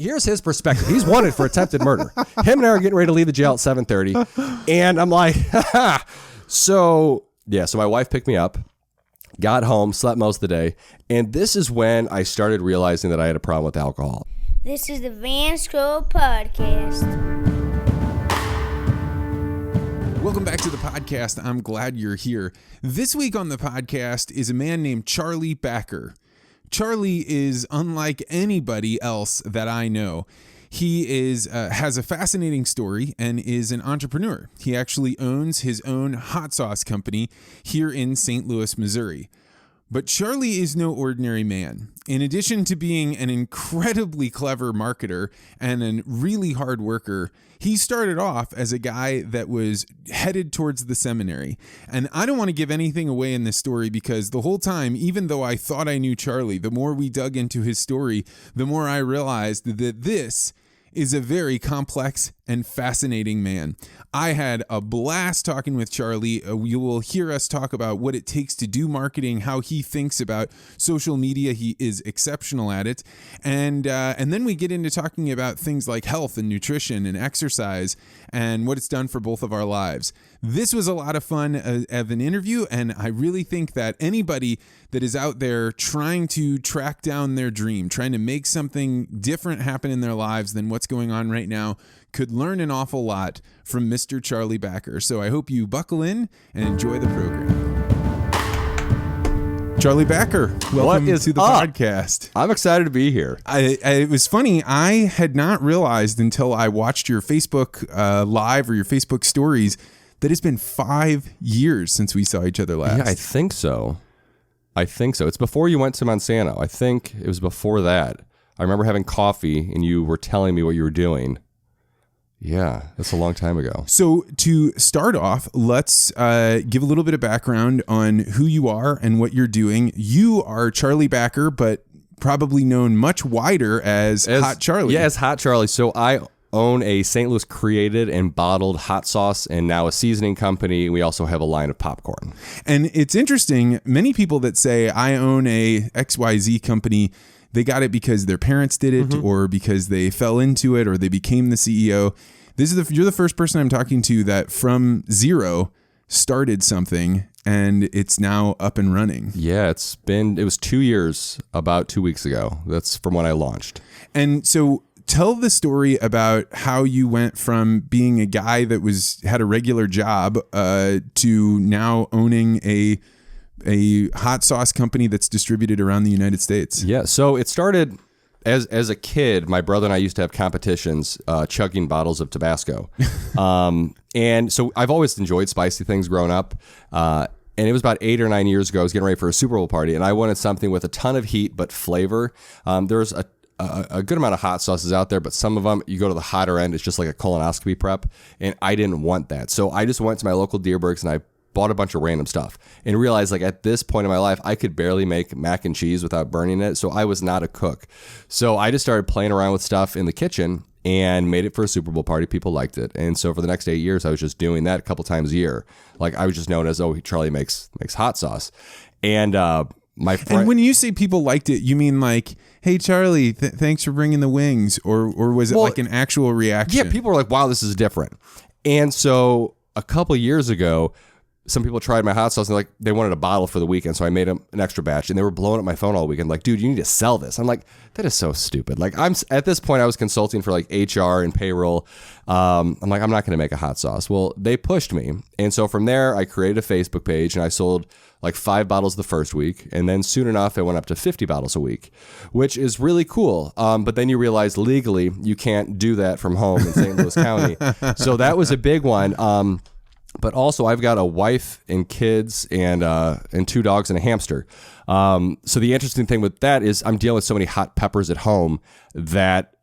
here's his perspective. He's wanted for attempted murder. Him and I are getting ready to leave the jail at 7:30. And I'm like, so my wife picked me up, got home, slept most of the day. And this is when I started realizing that I had a problem with alcohol. This is the Van Scroll Podcast. Welcome back to the podcast. I'm glad you're here. This week on the podcast is a man named Charlie Backer. Charlie is unlike anybody else that I know. He has a fascinating story and is an entrepreneur. He actually owns his own hot sauce company here in St. Louis, Missouri. But Charlie is no ordinary man. In addition to being an incredibly clever marketer and a really hard worker, he started off as a guy that was headed towards the seminary. And I don't want to give anything away in this story because the whole time, even though I thought I knew Charlie, the more we dug into his story, the more I realized that this is a very complex and fascinating man. I had a blast talking with Charlie. You will hear us talk about what it takes to do marketing, how he thinks about social media. He is exceptional at it. And then we get into talking about things like health and nutrition and exercise and what it's done for both of our lives. This was a lot of fun of an interview, and I really think that anybody that is out there trying to track down their dream, trying to make something different happen in their lives than what's going on right now, could learn an awful lot from Mr. Charlie Backer. So I hope you buckle in and enjoy the program. Charlie Backer, welcome to the podcast. I'm excited to be here. It was funny. I had not realized until I watched your Facebook live or your Facebook stories that it's been 5 years since we saw each other last. Yeah, I think so. It's before you went to Monsanto. I think it was before that. I remember having coffee and you were telling me what you were doing. Yeah, that's a long time ago. So to start off, let's give a little bit of background on who you are and what you're doing. You are Charlie Backer, but probably known much wider as Hot Charlie. Yeah, as Hot Charlie. So I own a St. Louis created and bottled hot sauce and now a seasoning company. We also have a line of popcorn. And it's interesting. Many people that say I own a XYZ company, they got it because their parents did it or because they fell into it or they became the CEO. You're the first person I'm talking to that from zero started something and it's now up and running. Yeah, it was 2 years about 2 weeks ago. That's from when I launched. And so tell the story about how you went from being a guy that had a regular job to now owning a hot sauce company that's distributed around the United States. Yeah, so it started as a kid. My brother and I used to have competitions chugging bottles of Tabasco. And so I've always enjoyed spicy things growing up. And it was about 8 or 9 years ago. I was getting ready for a Super Bowl party, and I wanted something with a ton of heat but flavor. There's a good amount of hot sauces out there, but some of them, you go to the hotter end, it's just like a colonoscopy prep, and I didn't want that. So I just went to my local Deerbergs and I bought a bunch of random stuff and realized like at this point in my life, I could barely make mac and cheese without burning it. So I was not a cook. So I just started playing around with stuff in the kitchen and made it for a Super Bowl party. People liked it. And so for the next 8 years, I was just doing that a couple times a year. Like I was just known as, Charlie makes hot sauce. And my friend. And when you say people liked it, you mean like, hey, Charlie, thanks for bringing the wings? Or was it like an actual reaction? Yeah, people were like, wow, this is different. And so a couple years ago, some people tried my hot sauce and they wanted a bottle for the weekend. So I made them an extra batch and they were blowing up my phone all weekend. Like, dude, you need to sell this. I'm like, that is so stupid. Like at this point I was consulting for like HR and payroll. I'm like, I'm not going to make a hot sauce. Well, they pushed me. And so from there I created a Facebook page and I sold like 5 bottles the first week. And then soon enough, it went up to 50 bottles a week, which is really cool. But then you realize legally you can't do that from home in St. Louis County. So that was a big one. But also, I've got a wife and kids and 2 dogs and a hamster. So the interesting thing with that is I'm dealing with so many hot peppers at home that,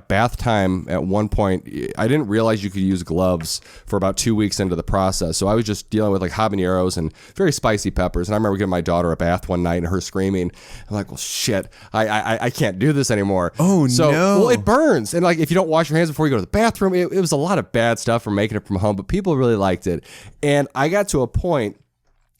bath time at one point, I didn't realize you could use gloves for about 2 weeks into the process. So I was just dealing with like habaneros and very spicy peppers. And I remember giving my daughter a bath one night and her screaming. I'm like, well, shit, I can't do this anymore. Oh, no. Well, it burns. And like, if you don't wash your hands before you go to the bathroom, it was a lot of bad stuff from making it from home, but people really liked it. And I got to a point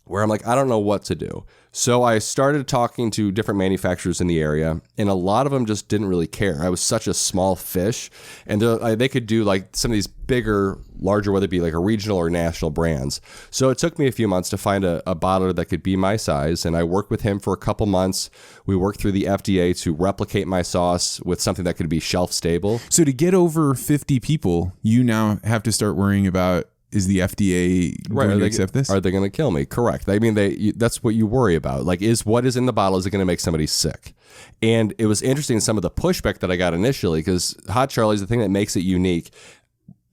where I'm like, I don't know what to do. So I started talking to different manufacturers in the area, and a lot of them just didn't really care. I was such a small fish, and they could do like some of these bigger, larger, whether it be like a regional or national brands. So it took me a few months to find a bottler that could be my size, and I worked with him for a couple months. We worked through the FDA to replicate my sauce with something that could be shelf stable. So to get over 50 people, you now have to start worrying about, is the FDA going to accept this? Are they going to kill me? Correct. I mean, that's what you worry about. Like, is what is in the bottle, is it going to make somebody sick? And it was interesting, some of the pushback that I got initially, because Hot Charlie's, the thing that makes it unique,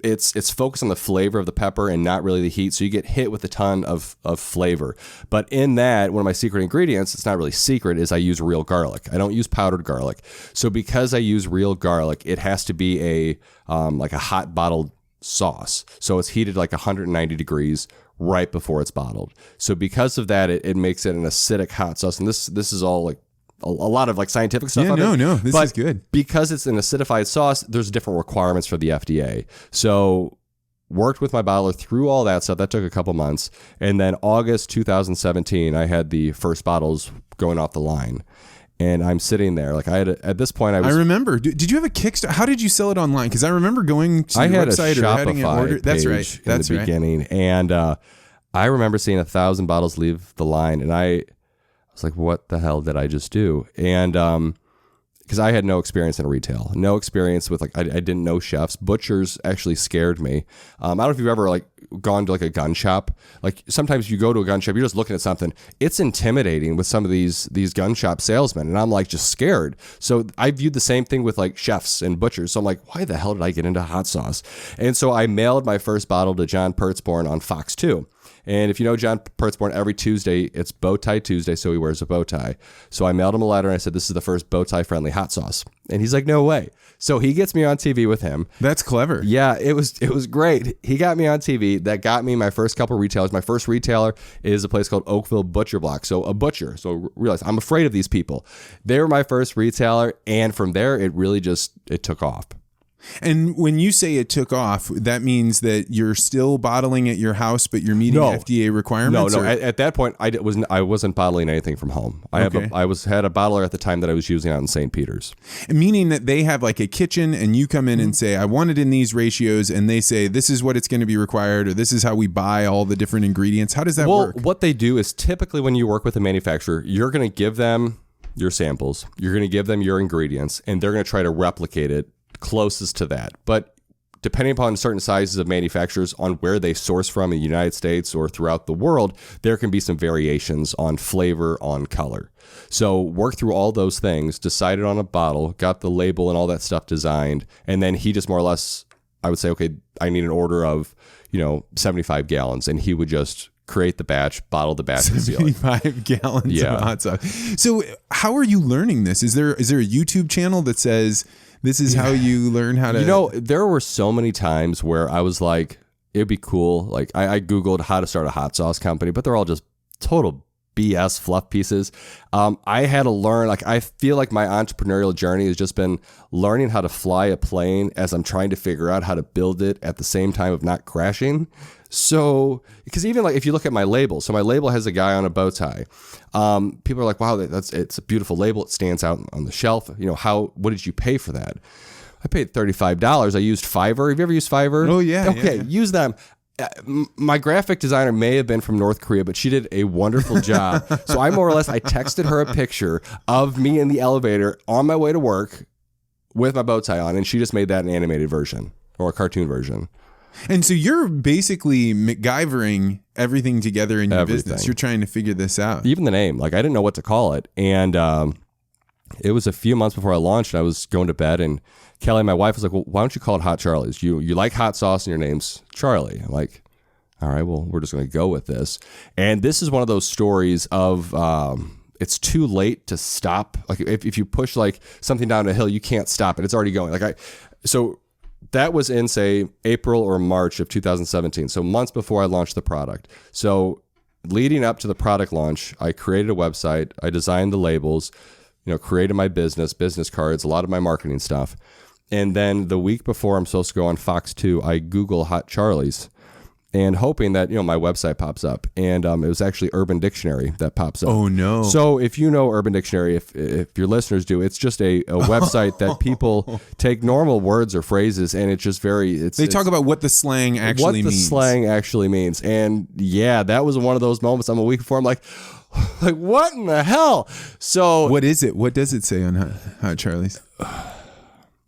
it's focused on the flavor of the pepper and not really the heat. So you get hit with a ton of flavor. But in that, one of my secret ingredients, it's not really secret, is I use real garlic. I don't use powdered garlic. So because I use real garlic, it has to be like a hot bottled sauce. So it's heated like 190 degrees right before it's bottled. So because of that, it makes it an acidic hot sauce. And this is all like a lot of like scientific stuff. Yeah, this is good. Because it's an acidified sauce, there's different requirements for the FDA. So worked with my bottler through all that stuff. That took a couple months. And then August 2017, I had the first bottles going off the line. And I'm sitting there, like at this point, I remember. Did you have a Kickstarter? How did you sell it online? Because I remember going to your website or having an order. That's right. That's in the beginning, and I remember seeing 1,000 bottles leave the line, and I was like, "What the hell did I just do?" And because I had no experience in retail, no experience with I didn't know chefs. Butchers actually scared me. I don't know if you've ever like gone to like a gun shop. Like sometimes you go to a gun shop, you're just looking at something. It's intimidating with some of these gun shop salesmen, and I'm like just scared. So I viewed the same thing with like chefs and butchers. So I'm like, why the hell did I get into hot sauce? And so I mailed my first bottle to John Pertzborn on Fox 2. And if you know John Pertzborn, every Tuesday, it's Bow Tie Tuesday, so he wears a bow tie. So I mailed him a letter, and I said, this is the first bow tie friendly hot sauce. And he's like, no way. So he gets me on TV with him. That's clever. Yeah, it was great. He got me on TV. That got me my first couple retailers. My first retailer is a place called Oakville Butcher Block. So a butcher. So realize I'm afraid of these people. They were my first retailer. And from there, it really it took off. And when you say it took off, that means that you're still bottling at your house, but you're meeting FDA requirements? No. At that point, I wasn't bottling anything from home. I had a bottler at the time that I was using out in St. Peter's. Meaning that they have like a kitchen, and you come in and say, I want it in these ratios, and they say, this is what it's going to be required, or this is how we buy all the different ingredients. How does that work? Well, what they do is typically when you work with a manufacturer, you're going to give them your samples, you're going to give them your ingredients, and they're going to try to replicate it closest to that. But depending upon certain sizes of manufacturers on where they source from in the United States or throughout the world, there can be some variations on flavor, on color. So work through all those things, decided on a bottle, got the label and all that stuff designed, and then he just more or less, I would say, okay, I need an order of 75 gallons, and he would just create the batch, bottle the batch, 75 gallons of hot sauce. So how are you learning this? Is there a YouTube channel that says this is how you learn how to... there were so many times where I was like, it'd be cool. Like I Googled how to start a hot sauce company, but they're all just total BS fluff pieces. I had to learn, I feel like my entrepreneurial journey has just been learning how to fly a plane as I'm trying to figure out how to build it at the same time of not crashing. So, because even if you look at my label, so my label has a guy on a bow tie. People are like, wow, it's a beautiful label. It stands out on the shelf. What did you pay for that? I paid $35. I used Fiverr. Have you ever used Fiverr? Oh, yeah. Okay, yeah. Use them. My graphic designer may have been from North Korea, but she did a wonderful job. So I texted her a picture of me in the elevator on my way to work with my bow tie on, and she just made that an animated version or a cartoon version. And so you're basically MacGyvering everything together in your business. You're trying to figure this out. Even the name, I didn't know what to call it. And it was a few months before I launched, and I was going to bed, and Kelly, my wife, was like, well, why don't you call it Hot Charlie's? You like hot sauce and your name's Charlie. I'm like, all right, well, we're just going to go with this. And this is one of those stories of it's too late to stop. Like if you push something down a hill, you can't stop it. It's already going. So that was in, say, April or March of 2017. So months before I launched the product. So leading up to the product launch, I created a website. I designed the labels, created my business cards, a lot of my marketing stuff. And then the week before I'm supposed to go on Fox 2, I Google Hot Charlie's. and hoping that, my website pops up. And it was actually Urban Dictionary that pops up. Oh, no. So if you know Urban Dictionary, if your listeners do, it's just a website that people take normal words or phrases, and it's just they talk about what the slang actually means. What the slang actually means. And yeah, that was one of those moments. I'm a week before, I'm like, what in the hell? So what is it? What does it say on Hot Charlie's?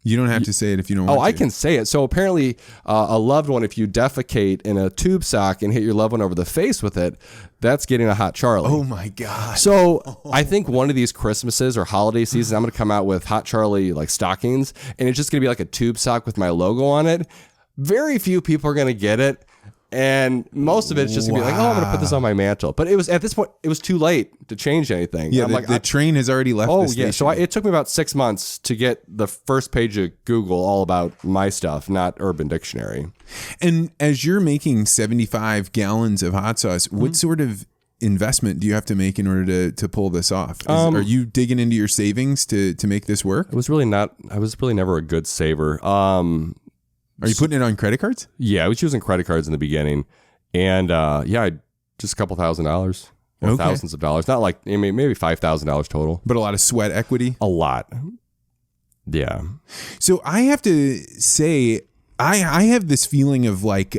You don't have to say it if you don't want to. Oh, I can say it. So apparently a loved one, if you defecate in a tube sock and hit your loved one over the face with it, that's getting a Hot Charlie. Oh, my God. So I think one of these Christmases or holiday seasons, I'm going to come out with Hot Charlie like stockings, and it's just going to be like a tube sock with my logo on it. Very few people are going to get it. And most of it's just gonna be like, oh, I'm gonna put this on my mantle. But it was at this point, it was too late to change anything. Yeah, the train has already left. Oh the station. yeah, so it took me about 6 months to get the first page of Google all about my stuff, not Urban Dictionary. And as you're making 75 gallons of hot sauce, what sort of investment do you have to make in order to pull this off? Are you digging into your savings to make this work? I was really never a good saver. Are you putting it on credit cards? Yeah, I was using credit cards in the beginning, and just a couple $1,000s or thousands of dollars. Not like maybe $5,000 total, but a lot of sweat equity. A lot. Yeah. So I have to say, I have this feeling of like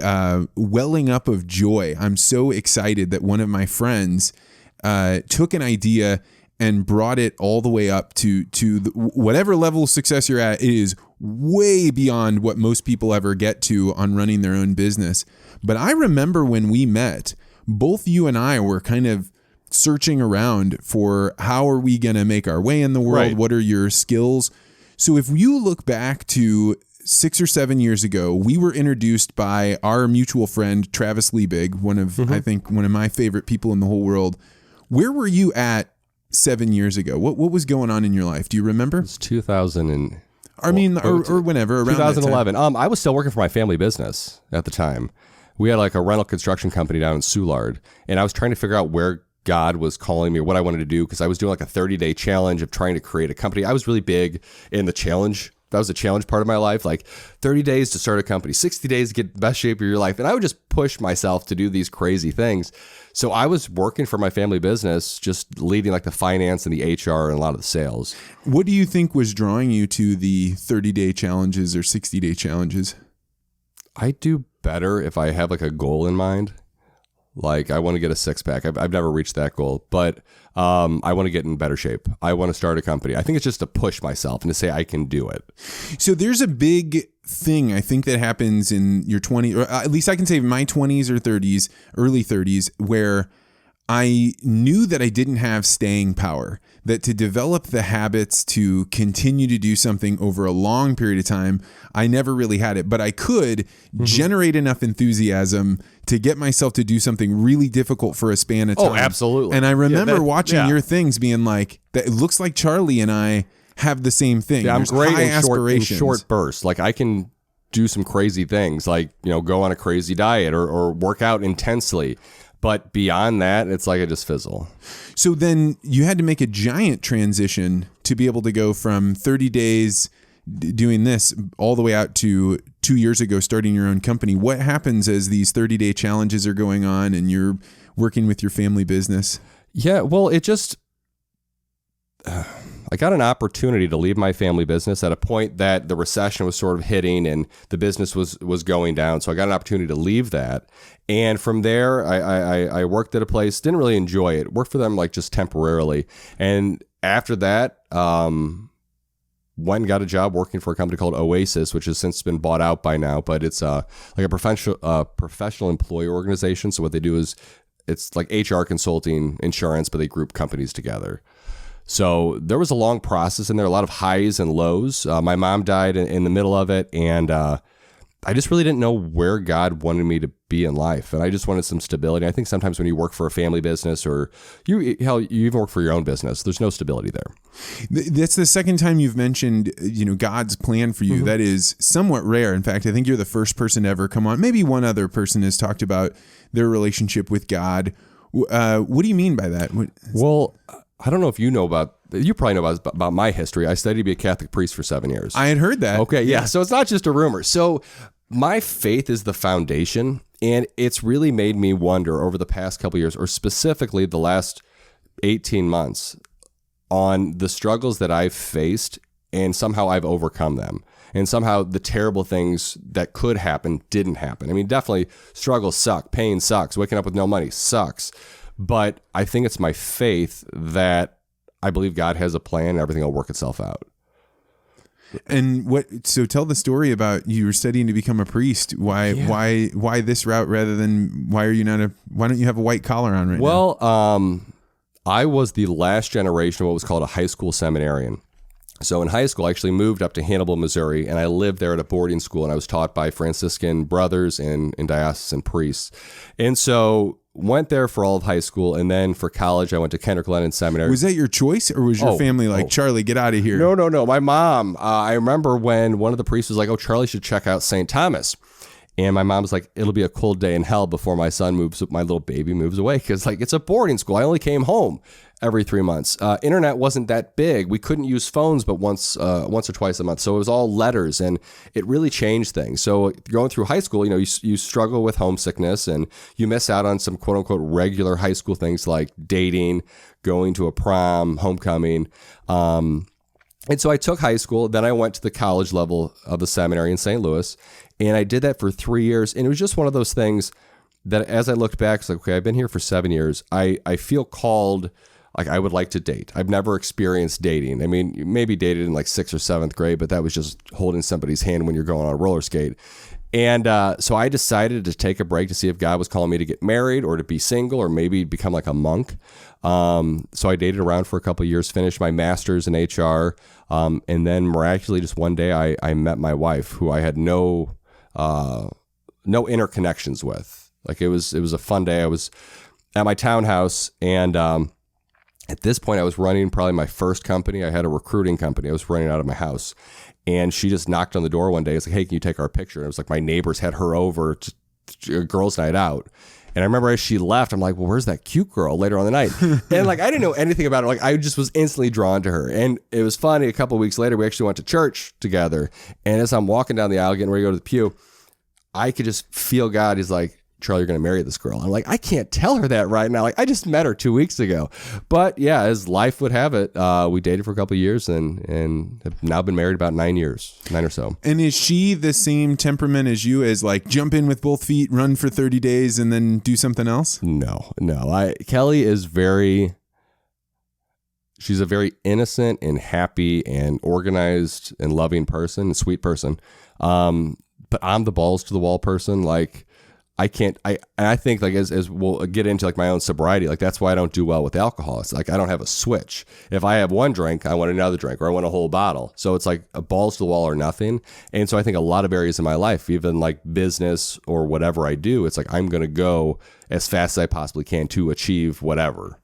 welling up of joy. I'm so excited that one of my friends took an idea and brought it all the way up to whatever level of success you're at. It is way beyond what most people ever get to on running their own business. But I remember when we met, both you and I were kind of searching around for how are we going to make our way in the world? Right. What are your skills? So if you look back to 6 or 7 years ago, we were introduced by our mutual friend, Travis Liebig, I think one of my favorite people in the whole world. Where were you at 7 years ago? What was going on in your life? Do you remember? It's 2000 or whenever, around 2011. I was still working for my family business at the time. We had like a rental construction company down in Soulard, and I was trying to figure out where God was calling me or what I wanted to do, because I was doing like a 30-day challenge of trying to create a company. I was really big in the challenge. That was a challenge part of my life, like 30 days to start a company, 60 days to get the best shape of your life. And I would just push myself to do these crazy things. So I was working for my family business, just leading like the finance and the HR and a lot of the sales. What do you think was drawing you to the 30-day challenges or 60-day challenges? I do better if I have like a goal in mind. Like I want to get a six-pack. I've never reached that goal, but I want to get in better shape. I want to start a company. I think it's just to push myself and to say I can do it. So there's a big thing I think that happens in your 20s, or at least I can say my 20s or 30s, early 30s, where I knew that I didn't have staying power, that to develop the habits to continue to do something over a long period of time, I never really had it, but I could generate enough enthusiasm to get myself to do something really difficult for a span of time. Oh, absolutely. And I remember watching your things being like, that it looks like Charlie and I have the same thing. Yeah, I'm There's great high in short bursts. Like I can do some crazy things, like, go on a crazy diet or work out intensely. But beyond that, it's like I just fizzle. So then you had to make a giant transition to be able to go from 30 days doing this all the way out to 2 years ago starting your own company. What happens as these 30-day challenges are going on and you're working with your family business? Yeah, well, it just... I got an opportunity to leave my family business at a point that the recession was sort of hitting and the business was going down. So I got an opportunity to leave that. And from there, I worked at a place, didn't really enjoy it. Worked for them like just temporarily. And after that, went and got a job working for a company called Oasis, which has since been bought out by now. But it's like a professional employee organization. So what they do is it's like HR consulting, insurance, but they group companies together. So there was a long process in there, a lot of highs and lows. My mom died in the middle of it, and I just really didn't know where God wanted me to be in life, and I just wanted some stability. I think sometimes when you work for a family business, or you even work for your own business, there's no stability there. That's the second time you've mentioned, God's plan for you. Mm-hmm. That is somewhat rare. In fact, I think you're the first person to ever come on. Maybe one other person has talked about their relationship with God. What do you mean by that? Well, I don't know if you probably know about my history. I studied to be a Catholic priest for 7 years. I had heard that. Okay, yeah. So it's not just a rumor. So my faith is the foundation, And it's really made me wonder over the past couple of years, or specifically the last 18 months, on the struggles that I've faced, and somehow I've overcome them. And somehow the terrible things that could happen didn't happen. I mean, definitely struggles suck. Pain sucks. Waking up with no money sucks. But I think it's my faith that I believe God has a plan and everything will work itself out. And so tell the story about you were studying to become a priest. Why this route rather than why don't you have a white collar on right now? Well, I was the last generation of what was called a high school seminarian. So in high school, I actually moved up to Hannibal, Missouri, and I lived there at a boarding school, and I was taught by Franciscan brothers and diocesan priests. And so went there for all of high school, and then for college, I went to Kendrick Lennon Seminary. Was that your choice, or was your family like, Charlie, get out of here? No. My mom, I remember when one of the priests was like, oh, Charlie should check out St. Thomas. And my mom was like, it'll be a cold day in hell before my little baby moves away. Because like it's a boarding school. I only came home every 3 months. Internet wasn't that big. We couldn't use phones but once or twice a month. So it was all letters, and it really changed things. So going through high school, you struggle with homesickness, and you miss out on some quote unquote regular high school things like dating, going to a prom, homecoming. And so I took high school, then I went to the college level of the seminary in St. Louis, and I did that for 3 years. And it was just one of those things that as I looked back, it's like, okay, I've been here for 7 years. I feel called, like I would like to date. I've never experienced dating. I mean, maybe dated in like 6th or 7th grade, but that was just holding somebody's hand when you're going on a roller skate. And so I decided to take a break to see if God was calling me to get married or to be single or maybe become like a monk. So I dated around for a couple of years, finished my master's in HR. And then miraculously, just one day I met my wife, who I had no interconnections with. Like it was a fun day. I was at my townhouse, and at this point I was running probably my first company. I had a recruiting company. I was running out of my house. And she just knocked on the door one day. It's like, hey, can you take our picture? And it was like my neighbors had her over to a girls' night out. And I remember as she left, I'm like, well, where's that cute girl later on the night? And like, I didn't know anything about her. Like, I just was instantly drawn to her. And it was funny. A couple of weeks later, we actually went to church together. And as I'm walking down the aisle, getting ready to go to the pew, I could just feel God. He's like, Charlie, you're going to marry this girl. I'm like, I can't tell her that right now. Like, I just met her 2 weeks ago. But yeah, as life would have it, we dated for a couple of years and have now been married about 9 years, 9 or so. And is she the same temperament as you, as like jump in with both feet, run for 30 days and then do something else? No. Kelly is she's a very innocent and happy and organized and loving person, a sweet person. But I'm the balls to the wall person. Like, I think like as we'll get into like my own sobriety, like that's why I don't do well with alcohol. It's like I don't have a switch. If I have one drink, I want another drink, or I want a whole bottle. So it's like a balls to the wall or nothing. And so I think a lot of areas in my life, even like business or whatever I do, it's like I'm going to go as fast as I possibly can to achieve whatever.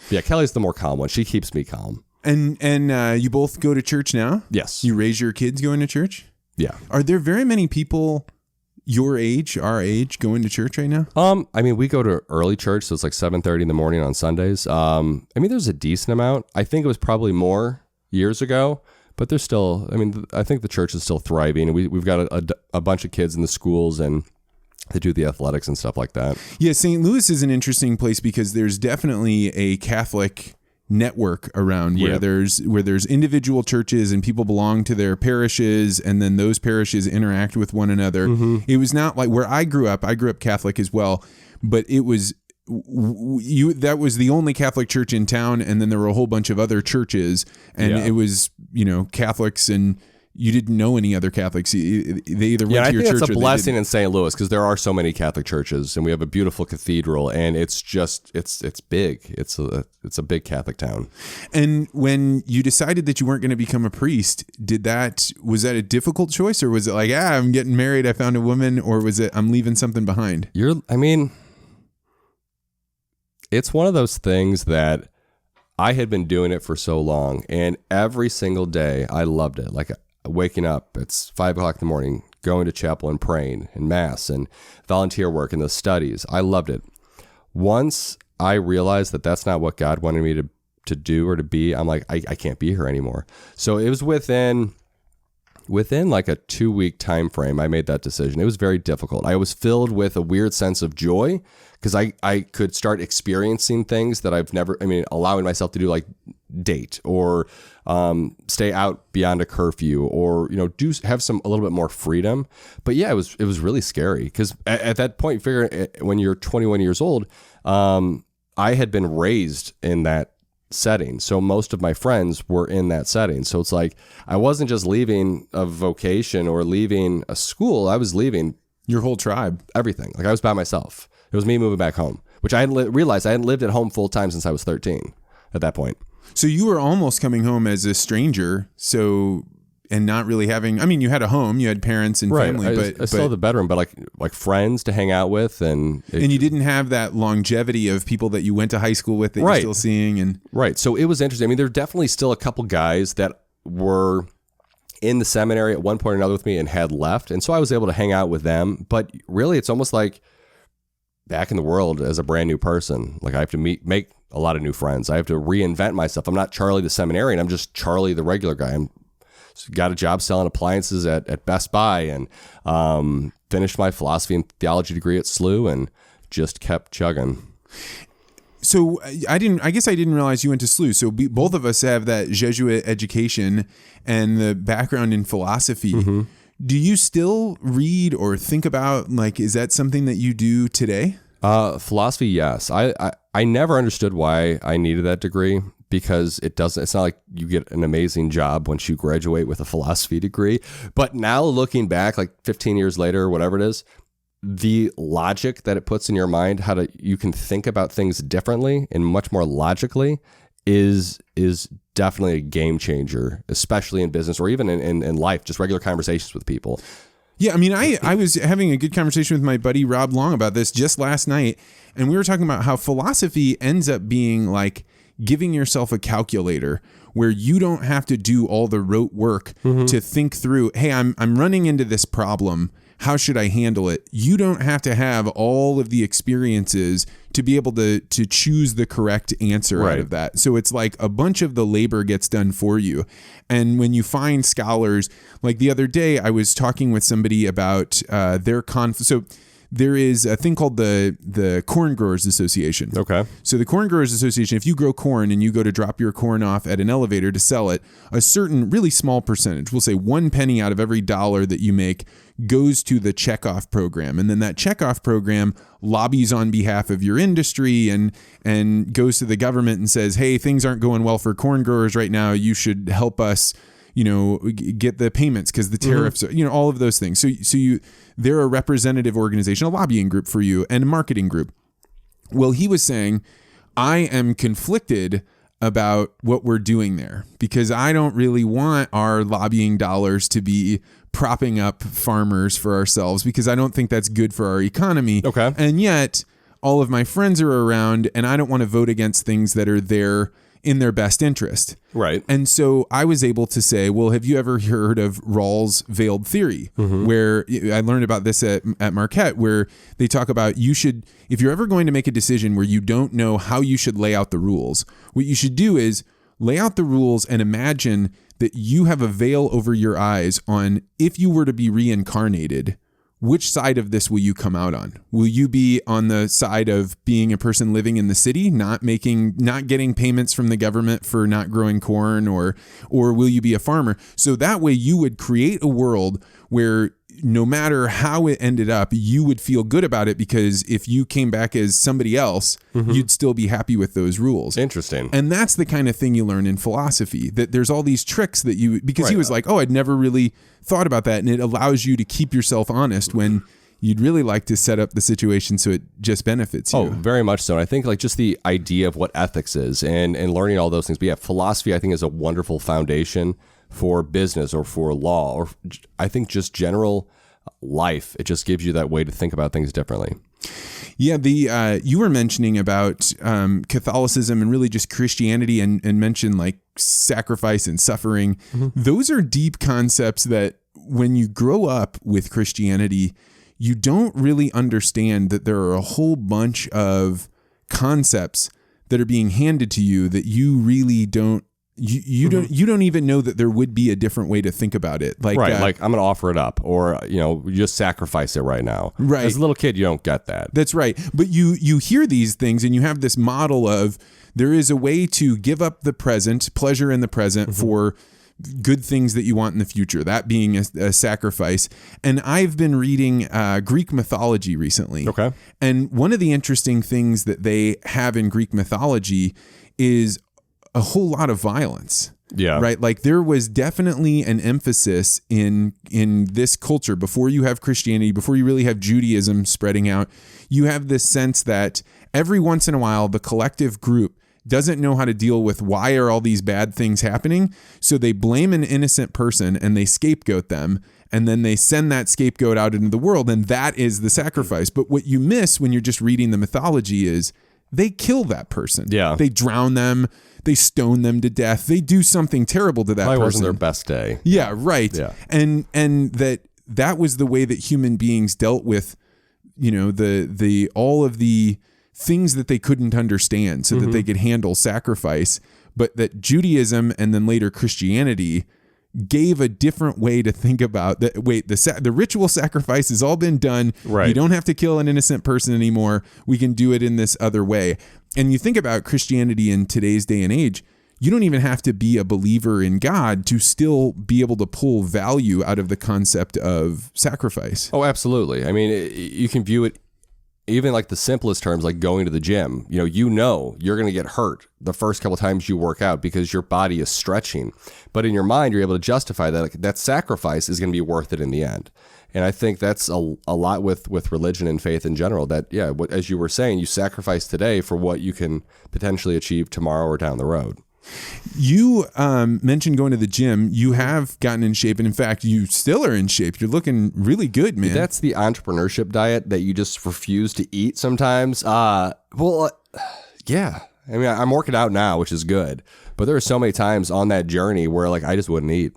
Yeah, Kelly's the more calm one. She keeps me calm. And you both go to church now? Yes. You raise your kids going to church? Yeah. Are there very many people your age, our age, going to church right now? I mean, we go to early church, so it's like 7:30 in the morning on Sundays. I mean, there's a decent amount. I think it was probably more years ago, but there's still, I mean, I think the church is still thriving. We've got a bunch of kids in the schools, and they do the athletics and stuff like that. Yeah, St. Louis is an interesting place because there's definitely a Catholic network around where there's individual churches and people belong to their parishes, and then those parishes interact with one another. Mm-hmm. It was not like where I grew up Catholic as well, but it was that was the only Catholic church in town, and then there were a whole bunch of other churches, and it was Catholics, and you didn't know any other Catholics. They either went to your church or they didn't. I think it's a blessing in St. Louis because there are so many Catholic churches, and we have a beautiful cathedral, and it's just it's big. It's a big Catholic town. And when you decided that you weren't going to become a priest, was that a difficult choice, or was it like, I'm getting married, I found a woman, or was it I'm leaving something behind? It's one of those things that I had been doing it for so long, and every single day I loved it. Like waking up, it's 5 o'clock in the morning, going to chapel and praying and mass and volunteer work and the studies. I loved it. Once I realized that that's not what God wanted me to do or to be, I'm like, I can't be here anymore. So it was within Within like a 2-week time frame, I made that decision. It was very difficult. I was filled with a weird sense of joy because I could start experiencing things that I've never, allowing myself to do, like date or stay out beyond a curfew, or, have a little bit more freedom. But yeah, it was really scary because at that point, you figure when you're 21 years old, I had been raised in that setting. So most of my friends were in that setting. So it's like, I wasn't just leaving a vocation or leaving a school. I was leaving your whole tribe, everything. Like I was by myself. It was me moving back home, which I hadn't realized I hadn't lived at home full time since I was 13 at that point. So you were almost coming home as a stranger. And not really having, you had a home, you had parents and family, I still had the bedroom, but like friends to hang out with. And you didn't have that longevity of people that you went to high school with that you're still seeing. Right. So it was interesting. There are definitely still a couple guys that were in the seminary at one point or another with me and had left. And so I was able to hang out with them. But really, it's almost like back in the world as a brand new person. Like I have to make a lot of new friends. I have to reinvent myself. I'm not Charlie the seminarian. I'm just Charlie the regular guy. I'm got a job selling appliances at Best Buy and finished my philosophy and theology degree at SLU and just kept chugging. So I guess I didn't realize you went to SLU. So both of us have that Jesuit education and the background in philosophy. Mm-hmm. Do you still read or think about, is that something that you do today? Philosophy, yes. I never understood why I needed that degree, because it's not like you get an amazing job once you graduate with a philosophy degree. But now looking back, like 15 years later, or whatever it is, the logic that it puts in your mind, you can think about things differently and much more logically is definitely a game changer, especially in business or even in life, just regular conversations with people. Yeah, I was having a good conversation with my buddy Rob Long about this just last night, and we were talking about how philosophy ends up being like giving yourself a calculator where you don't have to do all the rote work to think through, hey, I'm running into this problem. How should I handle it? You don't have to have all of the experiences to be able to choose the correct answer out of that. So it's like a bunch of the labor gets done for you. And when you find scholars, like the other day, I was talking with somebody about their so there is a thing called the Corn Growers Association. Okay. So the Corn Growers Association, if you grow corn and you go to drop your corn off at an elevator to sell it, a certain really small percentage, we'll say 1 penny out of every dollar that you make, goes to the checkoff program. And then that checkoff program lobbies on behalf of your industry and goes to the government and says, hey, things aren't going well for corn growers right now. You should help us, get the payments because the tariffs are, all of those things. So they're a representative organization, a lobbying group for you, and a marketing group. Well, he was saying, I am conflicted about what we're doing there because I don't really want our lobbying dollars to be propping up farmers for ourselves because I don't think that's good for our economy. Okay. And yet all of my friends are around and I don't want to vote against things that are there in their best interest. Right. And so I was able to say, well, have you ever heard of Rawls' veiled theory? Where I learned about this at Marquette, where they talk about if you're ever going to make a decision where you don't know how you should lay out the rules, what you should do is lay out the rules and imagine that you have a veil over your eyes on if you were to be reincarnated, which side of this will you come out on? Will you be on the side of being a person living in the city, not getting payments from the government for not growing corn, or will you be a farmer? So that way you would create a world where no matter how it ended up, you would feel good about it because if you came back as somebody else, you'd still be happy with those rules. Interesting. And that's the kind of thing you learn in philosophy, that there's all these tricks that because he was like, oh, I'd never really thought about that. And it allows you to keep yourself honest when you'd really like to set up the situation so it just benefits you. Oh, very much so. And I think just the idea of what ethics is and learning all those things. But yeah, philosophy, I think, is a wonderful foundation for business or for law, or I think just general life. It just gives you that way to think about things differently. Yeah, you were mentioning about Catholicism and really just Christianity and mentioned like sacrifice and suffering. Those are deep concepts that when you grow up with Christianity, you don't really understand that there are a whole bunch of concepts that are being handed to you that you really don't you don't even know that there would be a different way to think about it. Like, like I'm going to offer it up, or, you just sacrifice it right now. Right. As a little kid, you don't get that. That's right. But you hear these things and you have this model of there is a way to give up the present, pleasure in the present for good things that you want in the future, that being a sacrifice. And I've been reading Greek mythology recently. Okay. And one of the interesting things that they have in Greek mythology is a whole lot of violence. Yeah. Right. Like there was definitely an emphasis in this culture before you have Christianity, before you really have Judaism spreading out. You have this sense that every once in a while, the collective group doesn't know how to deal with why are all these bad things happening. So they blame an innocent person and they scapegoat them. And then they send that scapegoat out into the world. And that is the sacrifice. But what you miss when you're just reading the mythology is they kill that person. Yeah. They drown them. They stone them to death. They do something terrible to that Probably person. wasn't their best day. Yeah, right. Yeah. And that was the way that human beings dealt with, the all of the things that they couldn't understand so that they could handle sacrifice, but that Judaism and then later Christianity gave a different way to think about that. Wait, the ritual sacrifice has all been done. Right. You don't have to kill an innocent person anymore. We can do it in this other way. And you think about Christianity in today's day and age, you don't even have to be a believer in God to still be able to pull value out of the concept of sacrifice. Oh, absolutely. I mean, you can view it even like the simplest terms, like going to the gym. You're going to get hurt the first couple times you work out because your body is stretching. But in your mind, you're able to justify that that sacrifice is going to be worth it in the end. And I think that's a lot with religion and faith in general, that, as you were saying, you sacrifice today for what you can potentially achieve tomorrow or down the road. You mentioned going to the gym. You have gotten in shape. And in fact, you still are in shape. You're looking really good, man. That's the entrepreneurship diet that you just refuse to eat sometimes. Yeah. I mean, I'm working out now, which is good. But there are so many times on that journey where I just wouldn't eat.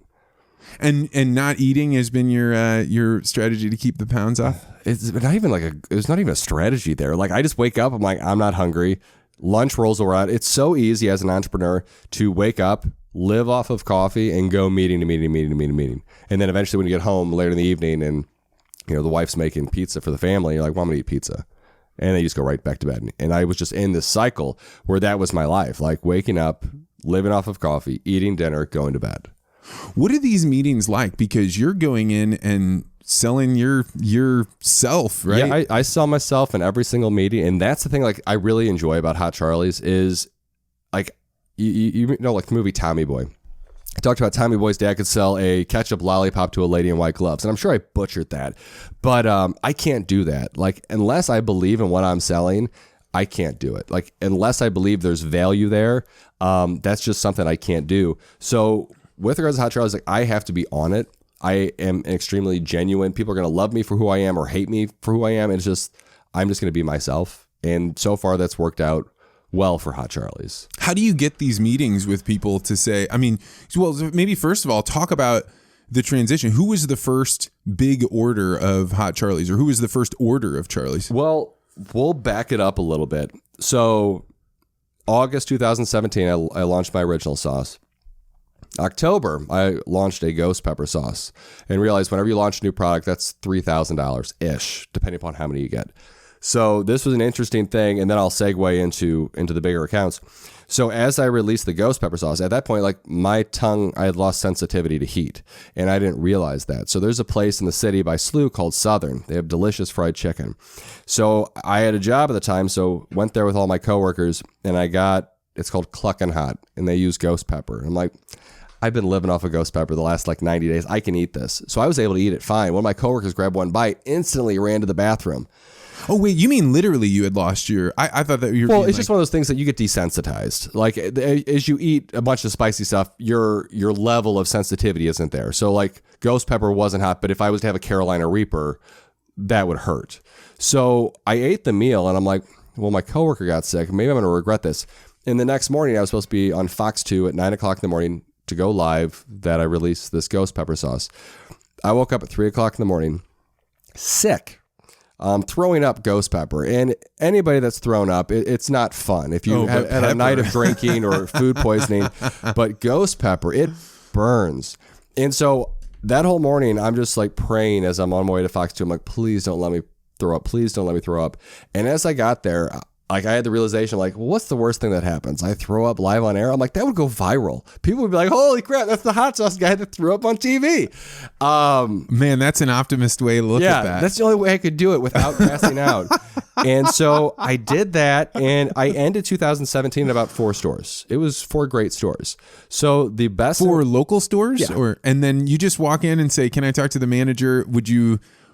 And not eating has been your strategy to keep the pounds off? It's not even it's not even a strategy there. I just wake up, I'm like, I'm not hungry. Lunch rolls around. It's so easy as an entrepreneur to wake up, live off of coffee, and go meeting to meeting. And then eventually when you get home later in the evening and the wife's making pizza for the family, you're like, well, I'm going to eat pizza. And then you just go right back to bed. And I was just in this cycle where that was my life, waking up, living off of coffee, eating dinner, going to bed. What are these meetings like? Because you're going in and selling yourself, right? Yeah, I sell myself in every single meeting, and that's the thing I really enjoy about Hot Charlie's is you know the movie Tommy Boy. I talked about Tommy Boy's dad could sell a ketchup lollipop to a lady in white gloves, and I'm sure I butchered that, but I can't do that. Unless I believe in what I'm selling, I can't do it. Unless I believe there's value there, that's just something I can't do. So with regards to Hot Charlie's, I have to be on it. I am extremely genuine. People are going to love me for who I am or hate me for who I am. It's just, I'm just going to be myself. And so far that's worked out well for Hot Charlie's. How do you get these meetings with people to say, maybe first of all, talk about the transition. Who was the first big order of Hot Charlie's, or who was the first order of Charlie's? Well, we'll back it up a little bit. So August 2017, I launched my original sauce. October, I launched a ghost pepper sauce and realized whenever you launch a new product, that's $3,000-ish, depending upon how many you get. So this was an interesting thing, and then I'll segue into the bigger accounts. So as I released the ghost pepper sauce, at that point, my tongue, I had lost sensitivity to heat, and I didn't realize that. So there's a place in the city by SLU called Southern. They have delicious fried chicken. So I had a job at the time, so went there with all my coworkers, and it's called Cluckin' Hot, and they use ghost pepper. And I'm like, I've been living off of ghost pepper the last 90 days. I can eat this. So I was able to eat it fine. One of my coworkers grabbed one bite, instantly ran to the bathroom. Oh, wait, you mean literally you had lost your... I thought that you were... Well, it's just one of those things that you get desensitized. As you eat a bunch of spicy stuff, your level of sensitivity isn't there. So ghost pepper wasn't hot, but if I was to have a Carolina Reaper, that would hurt. So I ate the meal and I'm like, well, my coworker got sick. Maybe I'm going to regret this. And the next morning I was supposed to be on Fox 2 at 9 o'clock in the morning to go live that I released this ghost pepper sauce. I woke up at 3 o'clock in the morning, sick. throwing up ghost pepper. And anybody that's thrown up, it's not fun if you had a night of drinking or food poisoning. But ghost pepper, it burns. And so that whole morning, I'm just like praying as I'm on my way to Fox 2. I'm like, please don't let me throw up. Please don't let me throw up. And as I got there, like I had the realization, like, well, what's the worst thing that happens? I throw up live on air. I'm like, that would go viral. People would be like, holy crap, that's the hot sauce guy that threw up on TV. Man, that's an optimist way to look at that. Yeah, that's the only way I could do it without passing out. And so I did that, and I ended 2017 in about 4 stores. It was 4 great stores. So the best 4 local stores, Yeah. and then you just walk in and say, "Can I talk to the manager?"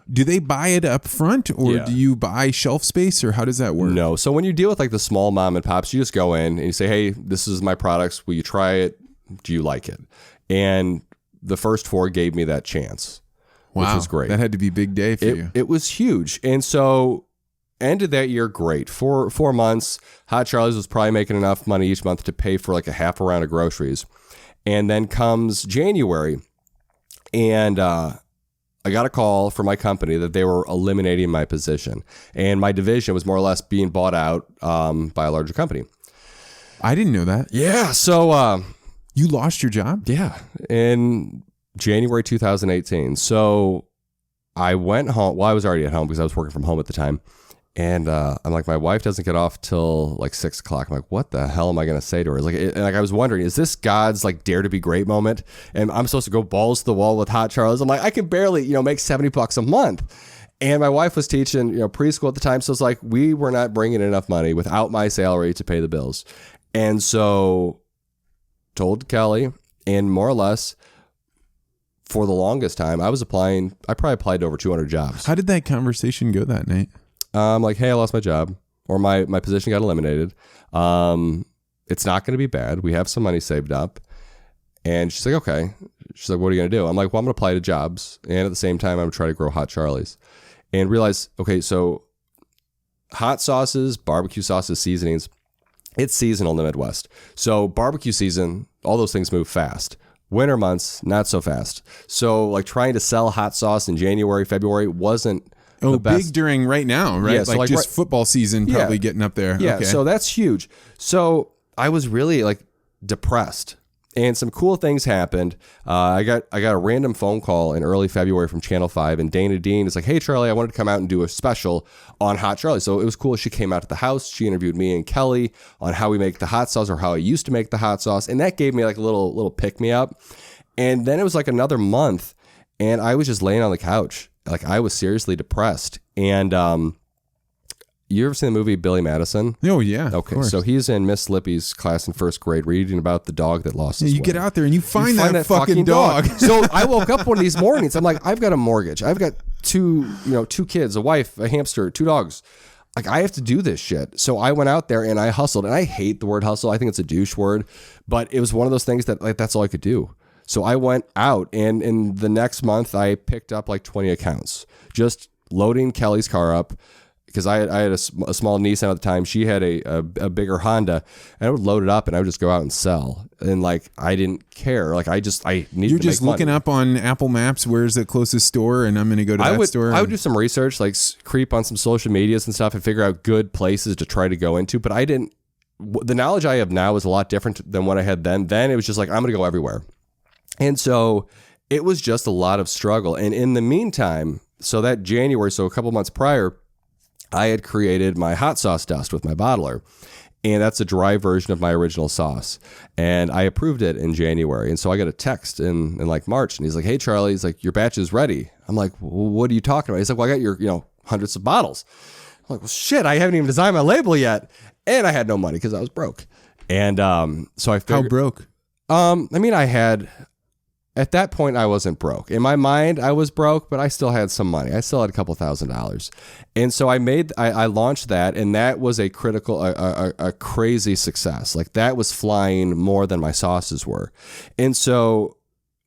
Do they buy it up front, or do you buy shelf space, or how does that work? No. So when you deal with like the small mom and pops, you just go in and you say, hey, this is my products. Will you try it? Do you like it? And the first 4 gave me that chance, which was great. That had to be a big day for you. It was huge. And so ended that year great. 4 months, Hot Charlie's was probably making enough money each month to pay for like a half a round of groceries. And then comes January, and I got a call from my company that they were eliminating my position, and my division was more or less being bought out by a larger company. I didn't know that. Yeah. So You lost your job? yeah, in January 2018. So I went home. Well, I was already at home because I was working from home at the time. And I'm like, my wife doesn't get off till like 6 o'clock. I'm like, what the hell am I going to say to her? I was wondering, is this God's like dare to be great moment? And I'm supposed to go balls to the wall with Hot Charlies. I'm like, I can barely, make $70 a month. And my wife was teaching, preschool at the time. So it's like, we were not bringing enough money without my salary to pay the bills. And so told Kelly, and more or less for the longest time, I probably applied to over 200 jobs. How did that conversation go that night? I'm like, hey, I lost my job, or my position got eliminated. It's not going to be bad. We have some money saved up. And she's like, okay. She's like, what are you going to do? I'm like, well, I'm going to apply to jobs. And at the same time, I'm going to try to grow Hot Charlies. And realize, okay, so hot sauces, barbecue sauces, seasonings, it's seasonal in the Midwest. So barbecue season, all those things move fast. Winter months, not so fast. So like trying to sell hot sauce in January, February wasn't the best. Big during right now, right? Yeah, so like just football season probably getting up there. Yeah, okay. so that's huge. So I was really like depressed, and some cool things happened. I got a random phone call in early February from Channel 5, and Dana Dean is like, hey, Charlie, I wanted to come out and do a special on Hot Charlie. So it was cool. She came out to the house. She interviewed me and Kelly on how we make the hot sauce, or how I used to make the hot sauce. And that gave me like a little pick me up. And then it was like another month, and I was just laying on the couch. Like I was seriously depressed. And you ever seen the movie Billy Madison? Oh, yeah. Okay, so he's in Miss Lippy's class in first grade reading about the dog that lost his You way. get out there and you find that fucking dog. So I woke up one of these mornings. I'm like, I've got a mortgage. I've got two kids, a wife, a hamster, 2 dogs. Like, I have to do this shit. So I went out there and I hustled. And I hate the word hustle. I think it's a douche word. But it was one of those things that like that's all I could do. So I went out, and in the next month, I picked up like 20 accounts, just loading Kelly's car up, because I had a small Nissan at the time. She had a bigger Honda, and I would load it up, and I would just go out and sell. And like, I didn't care. Like, I needed You're to just make looking money. up on Apple Maps, where's the closest store, and I'm going to go to that store. I would do some research, like creep on some social medias and stuff, and figure out good places to try to go into. But I didn't. The knowledge I have now is a lot different than what I had then. Then it was just like, I'm going to go everywhere. And so it was just a lot of struggle. And in the meantime, so that January, so a couple months prior, I had created my hot sauce dust with my bottler. And that's a dry version of my original sauce. And I approved it in January. And so I got a text in like March. And he's like, hey, Charlie, he's like, your batch is ready. I'm like, well, what are you talking about? He's like, well, I got your, hundreds of bottles. I'm like, well, shit, I haven't even designed my label yet. And I had no money because I was broke. And so I figured. How broke? I had... At that point, I wasn't broke. In my mind, I was broke, but I still had some money. I still had a couple $1,000s. And so I launched that, and that was a crazy success. Like, that was flying more than my sauces were. And so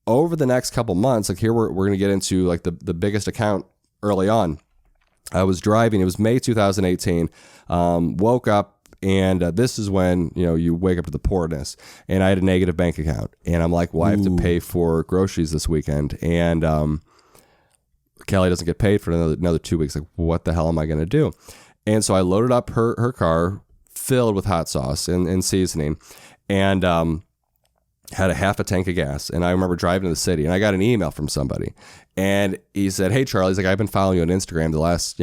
over the next couple months, like here, we're going to get into like the biggest account early on. I was driving. It was May 2018. Woke up. And this is when, you wake up to the poorness. And I had a negative bank account. And I'm like, well, I have to pay for groceries this weekend. And Kelly doesn't get paid for another 2 weeks. Like, what the hell am I going to do? And so I loaded up her car filled with hot sauce and seasoning, and had a half a tank of gas. And I remember driving to the city, and I got an email from somebody, and he said, "Hey, Charlie," he's like, "I've been following you on Instagram the last,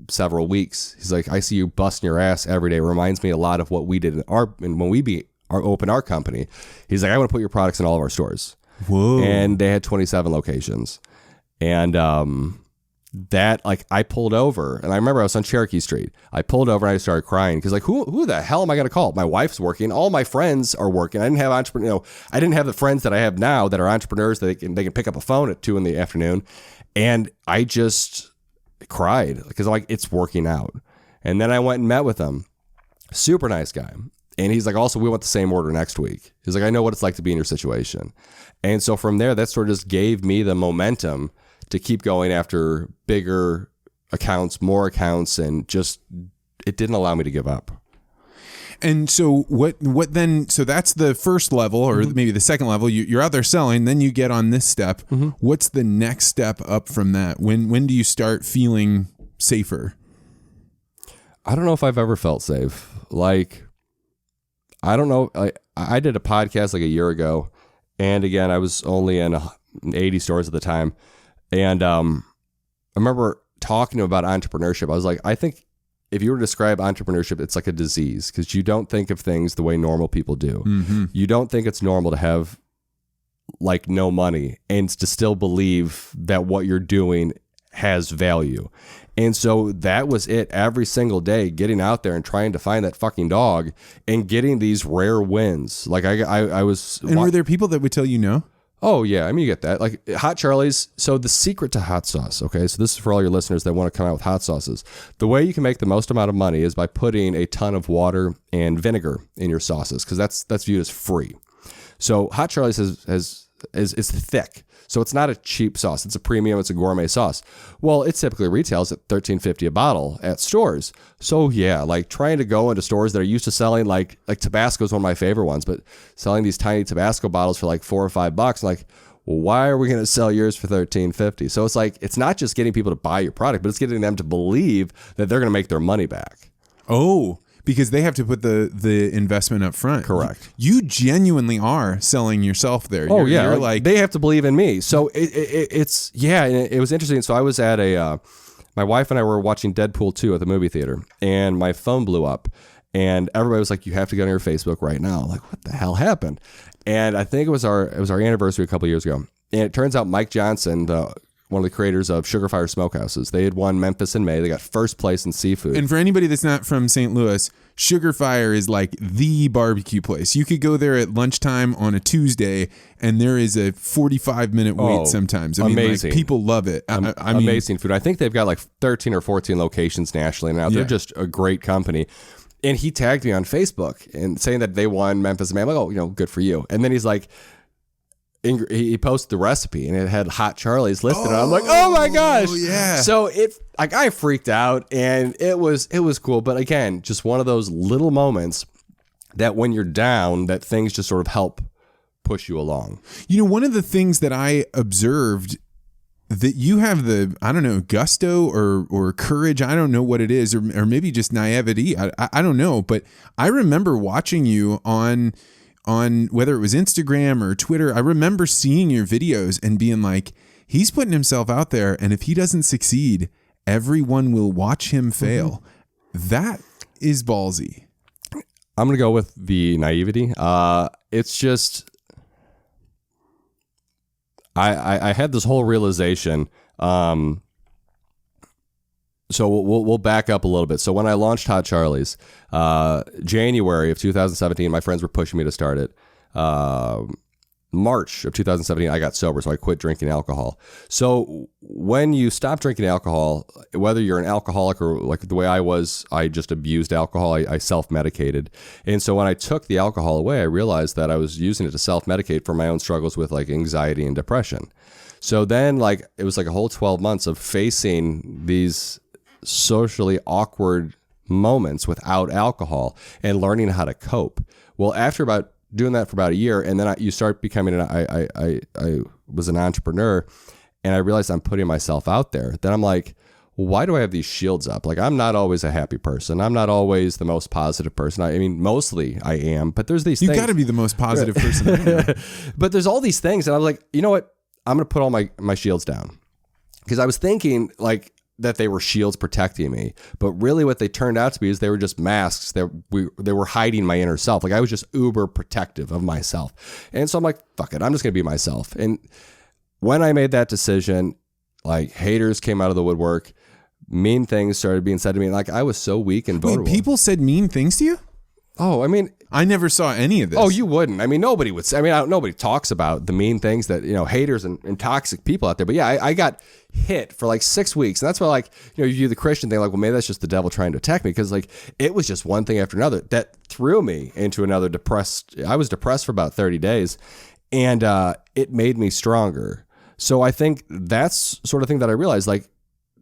several weeks." He's like, "I see you busting your ass every day. It reminds me a lot of what we did when we opened our company." He's like, "I want to put your products in all of our stores." Whoa. And they had 27 locations. And that, like, I pulled over, and I remember I was on Cherokee Street. I pulled over and I started crying because, like, who the hell am I going to call? My wife's working. All my friends are working. I didn't have I didn't have the friends that I have now that are entrepreneurs that they can pick up a phone at 2 p.m. And I just cried because, like, it's working out. And then I went and met with him. Super nice guy. And he's like, "Also, we want the same order next week." He's like, "I know what it's like to be in your situation." And so from there, that sort of just gave me the momentum to keep going after bigger accounts, more accounts, and just, it didn't allow me to give up. And so what then, so that's the first level, or maybe the second level. You're out there selling, then you get on this step. What's the next step up from that? When do you start feeling safer? I don't know if I've ever felt safe. Like, I don't know. I did a podcast like a year ago, and again, I was only in 80 stores at the time. And I remember talking to him about entrepreneurship. I was like, I think if you were to describe entrepreneurship, it's like a disease, because you don't think of things the way normal people do. You don't think it's normal to have, like, no money and to still believe that what you're doing has value. And so that was it every single day, getting out there and trying to find that fucking dog and getting these rare wins. Like, I was. And were there people that would tell you no? Oh, yeah. I mean, you get that. Like, Hot Charlie's. So the secret to hot sauce, okay? So this is for all your listeners that want to come out with hot sauces. The way you can make the most amount of money is by putting a ton of water and vinegar in your sauces, because that's viewed as free. So Hot Charlie's is thick. So it's not a cheap sauce. It's a premium. It's a gourmet sauce. Well, it typically retails at $13.50 a bottle at stores. So yeah, like, trying to go into stores that are used to selling like Tabasco is one of my favorite ones, but selling these tiny Tabasco bottles for like $4 or $5, like, well, why are we going to sell yours for $13.50? So it's like, it's not just getting people to buy your product, but it's getting them to believe that they're going to make their money back. Oh, because they have to put the investment up front. Correct. You genuinely are selling yourself there. Oh, You're like, they have to believe in me. So it's it was interesting. So I was at my wife and I were watching Deadpool 2 at the movie theater, and my phone blew up, and everybody was like, "You have to get on your Facebook right now." I'm like, what the hell happened? And I think it was our anniversary a couple of years ago. And it turns out Mike Johnson, one of the creators of Sugar Fire Smokehouses, they had won Memphis in May. They got first place in seafood. And for anybody that's not from St. Louis, Sugar Fire is like the barbecue place. You could go there at lunchtime on a Tuesday, and there is a 45-minute wait sometimes. I mean, amazing. Like, people love it. I mean, amazing food. I think they've got like 13 or 14 locations nationally now. They're just a great company. And he tagged me on Facebook and saying that they won Memphis in May. I'm like, oh, good for you. And then he's like, he posted the recipe, and it had Hot Charlie's listed. And I'm like, oh my gosh. Yeah. So I freaked out, and it was cool. But again, just one of those little moments that when you're down, that things just sort of help push you along. One of the things that I observed, that you have the, I don't know, gusto or courage. I don't know what it is, or maybe just naivety. I don't know. But I remember watching you on whether it was Instagram or Twitter. I remember seeing your videos and being like, he's putting himself out there, and if he doesn't succeed, everyone will watch him fail. That is ballsy. I'm going to go with the naivety. It's just, I had this whole realization. So we'll back up a little bit. So when I launched Hot Charlie's, January of 2017, my friends were pushing me to start it. March of 2017, I got sober, so I quit drinking alcohol. So when you stop drinking alcohol, whether you're an alcoholic or like the way I was, I just abused alcohol. I self-medicated. And so when I took the alcohol away, I realized that I was using it to self-medicate for my own struggles with like anxiety and depression. So then it was like a whole 12 months of facing these socially awkward moments without alcohol and learning how to cope. Well, after doing that for about a year, and then you start becoming I was an entrepreneur, and I realized I'm putting myself out there, then I'm like, why do I have these shields up? Like, I'm not always a happy person. I'm not always the most positive person. I mean, mostly I am, but there's these things. You got to be the most positive person I know. But there's all these things, and I'm like, you know what? I'm going to put all my shields down. Because I was thinking like that they were shields protecting me, but really what they turned out to be is they were just masks that they were hiding my inner self. Like, I was just uber protective of myself. And so I'm like, fuck it, I'm just going to be myself. And when I made that decision, like, haters came out of the woodwork. Mean things started being said to me. Like, I was so weak and vulnerable. Wait, people said mean things to you? Oh, I mean, I never saw any of this. Oh, you wouldn't. I mean, nobody would say. I mean, nobody talks about the mean things that, haters and toxic people out there. But yeah, I got hit for like 6 weeks. And that's why, like, you view the Christian thing like, well, maybe that's just the devil trying to attack me. Because like, it was just one thing after another that threw me into another I was depressed for about 30 days, and it made me stronger. So I think that's sort of thing that I realized, like,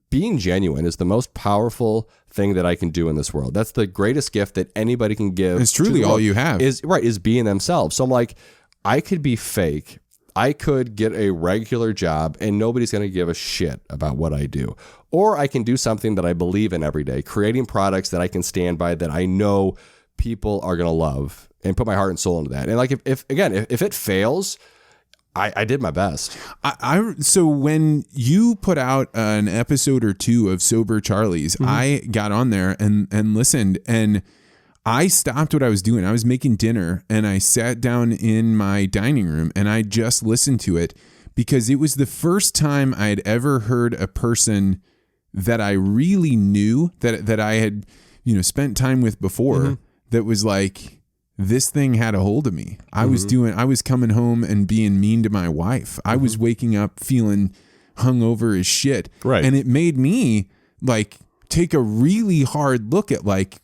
being genuine is the most powerful thing that I can do in this world. That's the greatest gift that anybody can give. It's truly all you have. Is being themselves. So I'm like, I could be fake. I could get a regular job and nobody's going to give a shit about what I do. Or I can do something that I believe in every day, creating products that I can stand by, that I know people are going to love, and put my heart and soul into that. And like, if it fails, I did my best. So when you put out an episode or two of Sober Charlie's, I got on there and listened, and I stopped what I was doing. I was making dinner, and I sat down in my dining room, and I just listened to it because it was the first time I had ever heard a person that I really knew, that I had, spent time with before, that was like, this thing had a hold of me. I was coming home and being mean to my wife. I was waking up feeling hungover as shit. Right. And it made me like take a really hard look at, like,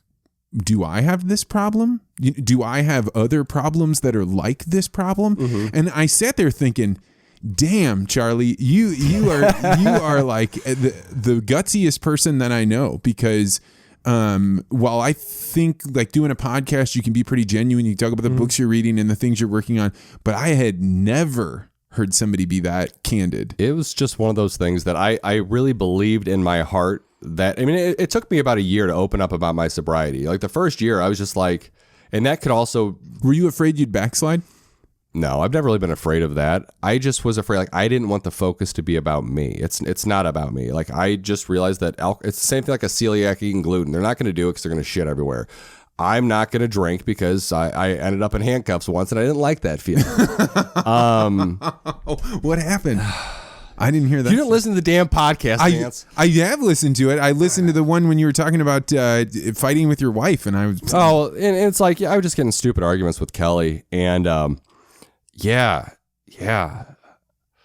do I have this problem? Do I have other problems that are like this problem? And I sat there thinking, damn, Charlie, you are like the gutsiest person that I know, because while I think like doing a podcast, you can be pretty genuine. You talk about the books you're reading and the things you're working on, but I had never heard somebody be that candid. It was just one of those things that I really believed in my heart that, I mean, it took me about a year to open up about my sobriety. Like, the first year I was just like, and that could also. Were you afraid you'd backslide? No, I've never really been afraid of that. I just was afraid, like, I didn't want the focus to be about me. It's not about me. Like, I just realized that it's the same thing like a celiac eating gluten. They're not going to do it because they're going to shit everywhere. I'm not going to drink because I ended up in handcuffs once and I didn't like that feeling. What happened? I didn't hear that. You didn't listen to the damn podcast, Lance. I have listened to it. I listened to the one when you were talking about fighting with your wife, and I was. Oh, and it's like, I was just getting stupid arguments with Kelly, and yeah.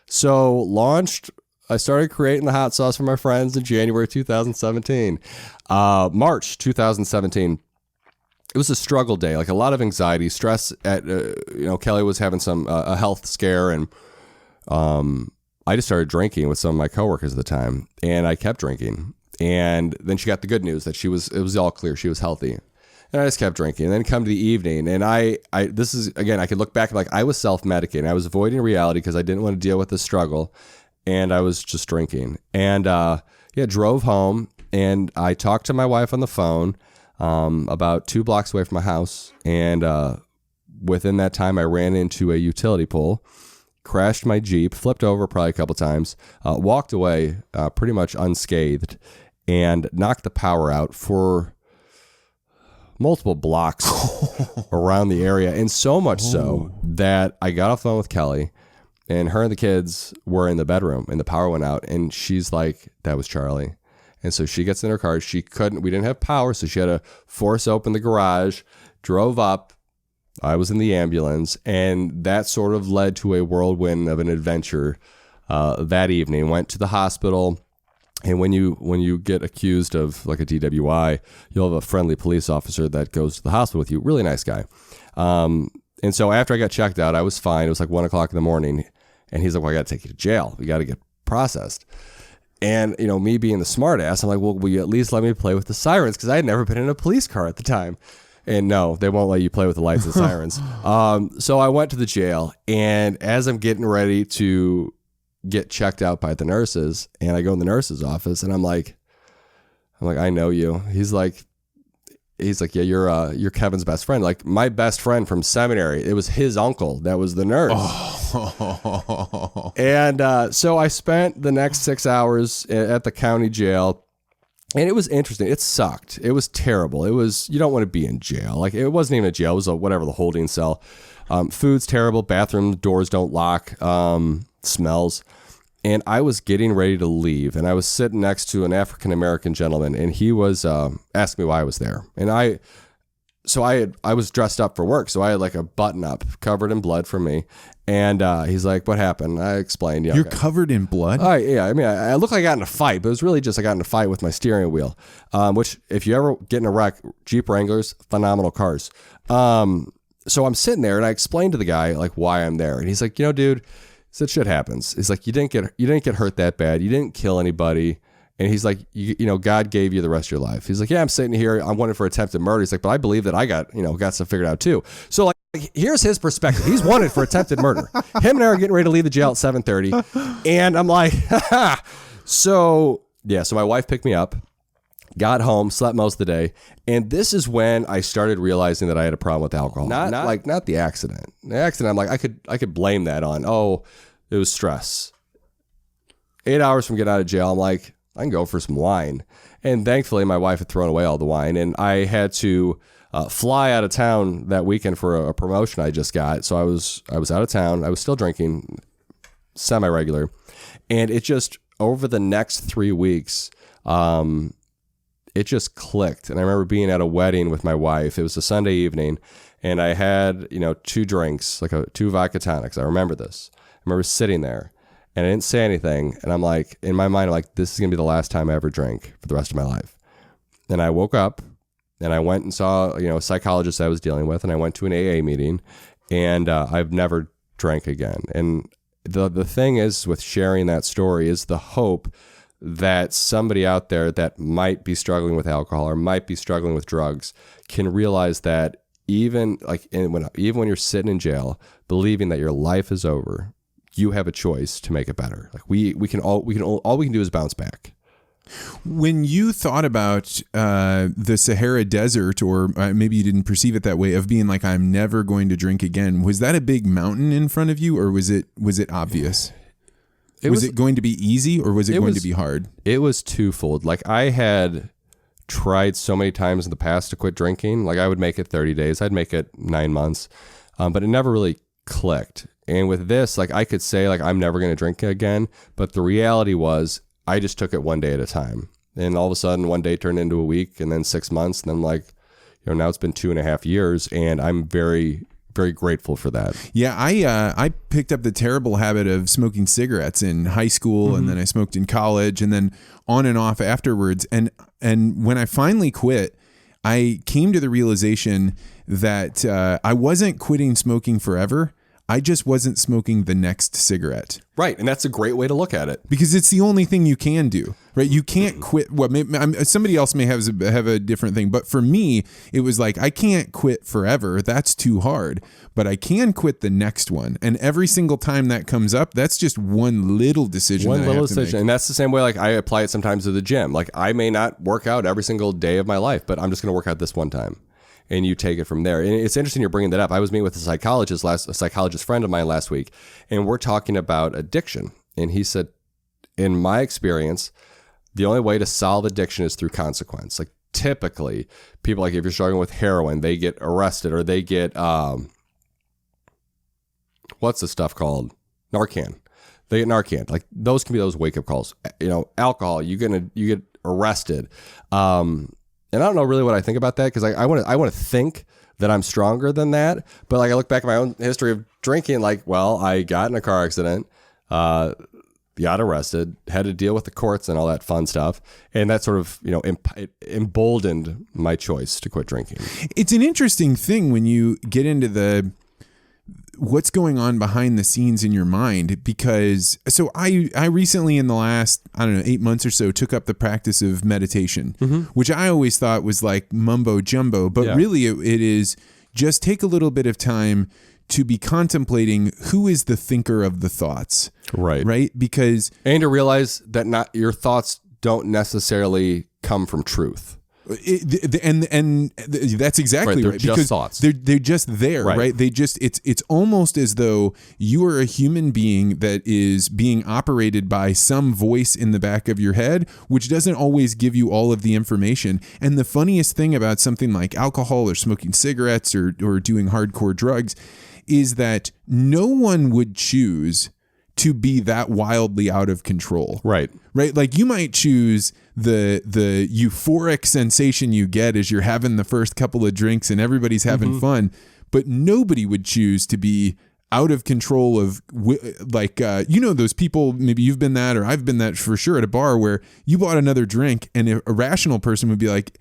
So I started creating the hot sauce for my friends in January 2017. March 2017. It was a struggle day, like a lot of anxiety, stress. Kelly was having a health scare, and I just started drinking with some of my coworkers at the time, and I kept drinking. And then she got the good news that it was all clear. She was healthy. And I just kept drinking. And then come to the evening, and I this is, again, I could look back, like, I was self-medicating. I was avoiding reality because I didn't want to deal with the struggle, and I was just drinking. And drove home, and I talked to my wife on the phone about 2 blocks away from my house. And within that time, I ran into a utility pole, crashed my Jeep, flipped over probably a couple times, walked away pretty much unscathed, and knocked the power out for multiple blocks around the area. And so much so that I got off the phone with Kelly, and her and the kids were in the bedroom, and the power went out, and she's like, that was Charlie. And so she gets in her car. We didn't have power, so she had to force open the garage, drove up. I was in the ambulance, and that sort of led to a whirlwind of an adventure that evening. Went to the hospital, and when you get accused of like a DWI, you'll have a friendly police officer that goes to the hospital with you. Really nice guy. And so after I got checked out, I was fine. It was like 1 o'clock in the morning, and he's like, well, I got to take you to jail. We got to get processed. And, me being the smart ass, I'm like, well, will you at least let me play with the sirens? Because I had never been in a police car at the time. And no, they won't let you play with the lights and sirens. So I went to the jail, and as I'm getting ready to get checked out by the nurses, and I go in the nurse's office, and I'm like, I know you. He's like, yeah, you're Kevin's best friend. Like my best friend from seminary. It was his uncle that was the nurse. And so I spent the next 6 hours at the county jail, and it was interesting. It sucked. It was terrible. You don't want to be in jail. Like it wasn't even a jail. It was the holding cell. Food's terrible. Bathroom doors don't lock. Smells. And I was getting ready to leave, and I was sitting next to an African-American gentleman, and he was asking me why I was there. And I was dressed up for work, so I had like a button up covered in blood for me. And he's like, "What happened?" I explained. You're covered in blood? Yeah. I mean, I look like I got in a fight, but it was really just I got in a fight with my steering wheel, which if you ever get in a wreck, Jeep Wranglers, phenomenal cars. So I'm sitting there, and I explained to the guy like why I'm there, and he's like, dude. He said, shit happens. He's like, you didn't get hurt that bad. You didn't kill anybody. And he's like, God gave you the rest of your life. He's like, yeah, I'm sitting here. I'm wanted for attempted murder. He's like, but I believe that I got stuff figured out too. So like, here's his perspective. He's wanted for attempted murder. Him and I are getting ready to leave the jail at 7:30. And I'm like, so my wife picked me up, got home, slept most of the day. And this is when I started realizing that I had a problem with alcohol. Not the accident. The accident, I'm like, I could blame that on, it was stress. 8 hours from getting out of jail, I'm like, I can go for some wine. And thankfully, my wife had thrown away all the wine. And I had to fly out of town that weekend for a promotion I just got. So I was out of town. I was still drinking semi-regular. And it just, over the next 3 weeks, it just clicked. And I remember being at a wedding with my wife. It was a Sunday evening, and I had, 2 drinks, like 2 vodka tonics. I remember this. I remember sitting there, and I didn't say anything. And I'm like, in my mind, I'm like, this is going to be the last time I ever drink for the rest of my life. And I woke up, and I went and saw, a psychologist I was dealing with, and I went to an AA meeting, and I've never drank again. And the thing is with sharing that story is the hope that somebody out there that might be struggling with alcohol or might be struggling with drugs can realize that even when you're sitting in jail, believing that your life is over, you have a choice to make it better. Like all we can do is bounce back. When you thought about the Sahara Desert, or maybe you didn't perceive it that way, of being like, I'm never going to drink again, was that a big mountain in front of you, or was it obvious? Was it going to be easy, or was it going to be hard? It was twofold. Like I had tried so many times in the past to quit drinking. Like I would make it 30 days. I'd make it 9 months. But it never really clicked. And with this, like I could say like, I'm never going to drink again. But the reality was I just took it one day at a time. And all of a sudden one day turned into a week, and then 6 months. And then like, now it's been 2.5 years, and I'm very, very grateful for that. Yeah, I picked up the terrible habit of smoking cigarettes in high school, and then I smoked in college, and then on and off afterwards. And when I finally quit, I came to the realization that I wasn't quitting smoking forever. I just wasn't smoking the next cigarette. Right. And that's a great way to look at it. Because it's the only thing you can do, right? You can't quit. Somebody else may have a different thing. But for me, it was like, I can't quit forever. That's too hard. But I can quit the next one. And every single time that comes up, that's just one little decision. One little decision. And that's the same way like I apply it sometimes to the gym. Like I may not work out every single day of my life, but I'm just going to work out this one time. And you take it from there. And it's interesting you're bringing that up. I was meeting with a psychologist friend of mine last week, and we're talking about addiction. And he said, in my experience, the only way to solve addiction is through consequence. Like typically, people, like if you're struggling with heroin, they get arrested, or they get what's the stuff called? Narcan. They get Narcan. Like those can be those wake up calls. Alcohol, you get arrested. And I don't know really what I think about that, because I want to think that I'm stronger than that. But like I look back at my own history of drinking, like, well, I got in a car accident, got arrested, had to deal with the courts and all that fun stuff. And that sort of, it emboldened my choice to quit drinking. It's an interesting thing when you get into what's going on behind the scenes in your mind, because I recently, in the last 8 months or so, took up the practice of meditation, which I always thought was like mumbo jumbo, but really it is just take a little bit of time to be contemplating who is the thinker of the thoughts. Right. Because and to realize that not your thoughts don't necessarily come from truth. And that's exactly right. They're Because just thoughts. They're just there, right? They just it's almost as though you are a human being that is being operated by some voice in the back of your head, which doesn't always give you all of the information. And the funniest thing about something like alcohol or smoking cigarettes or doing hardcore drugs is that no one would choose to be that wildly out of control. Right. Like you might choose the euphoric sensation you get as you're having the first couple of drinks and everybody's having fun, but nobody would choose to be out of control of those people, maybe you've been that or I've been that for sure at a bar where you bought another drink and a rational person would be like,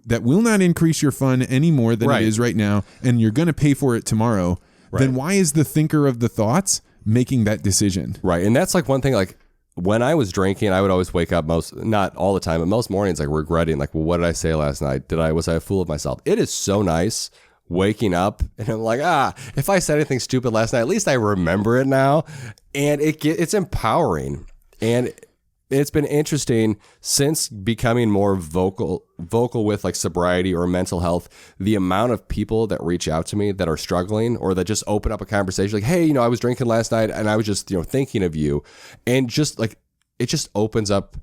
that will not increase your fun any more than it is right now and you're going to pay for it tomorrow. Then why is the thinker of the thoughts making that decision? Right. And that's like one thing, like when I was drinking, I would always wake up not all the time, but most mornings, like regretting, like, well, what did I say last night? Was I a fool of myself? It is so nice waking up and I'm like, if I said anything stupid last night, at least I remember it now. And it's empowering. And it's been interesting since becoming more vocal with like sobriety or mental health, the amount of people that reach out to me that are struggling or that just open up a conversation like, hey, I was drinking last night and I was just, thinking of you. And just like, it just opens up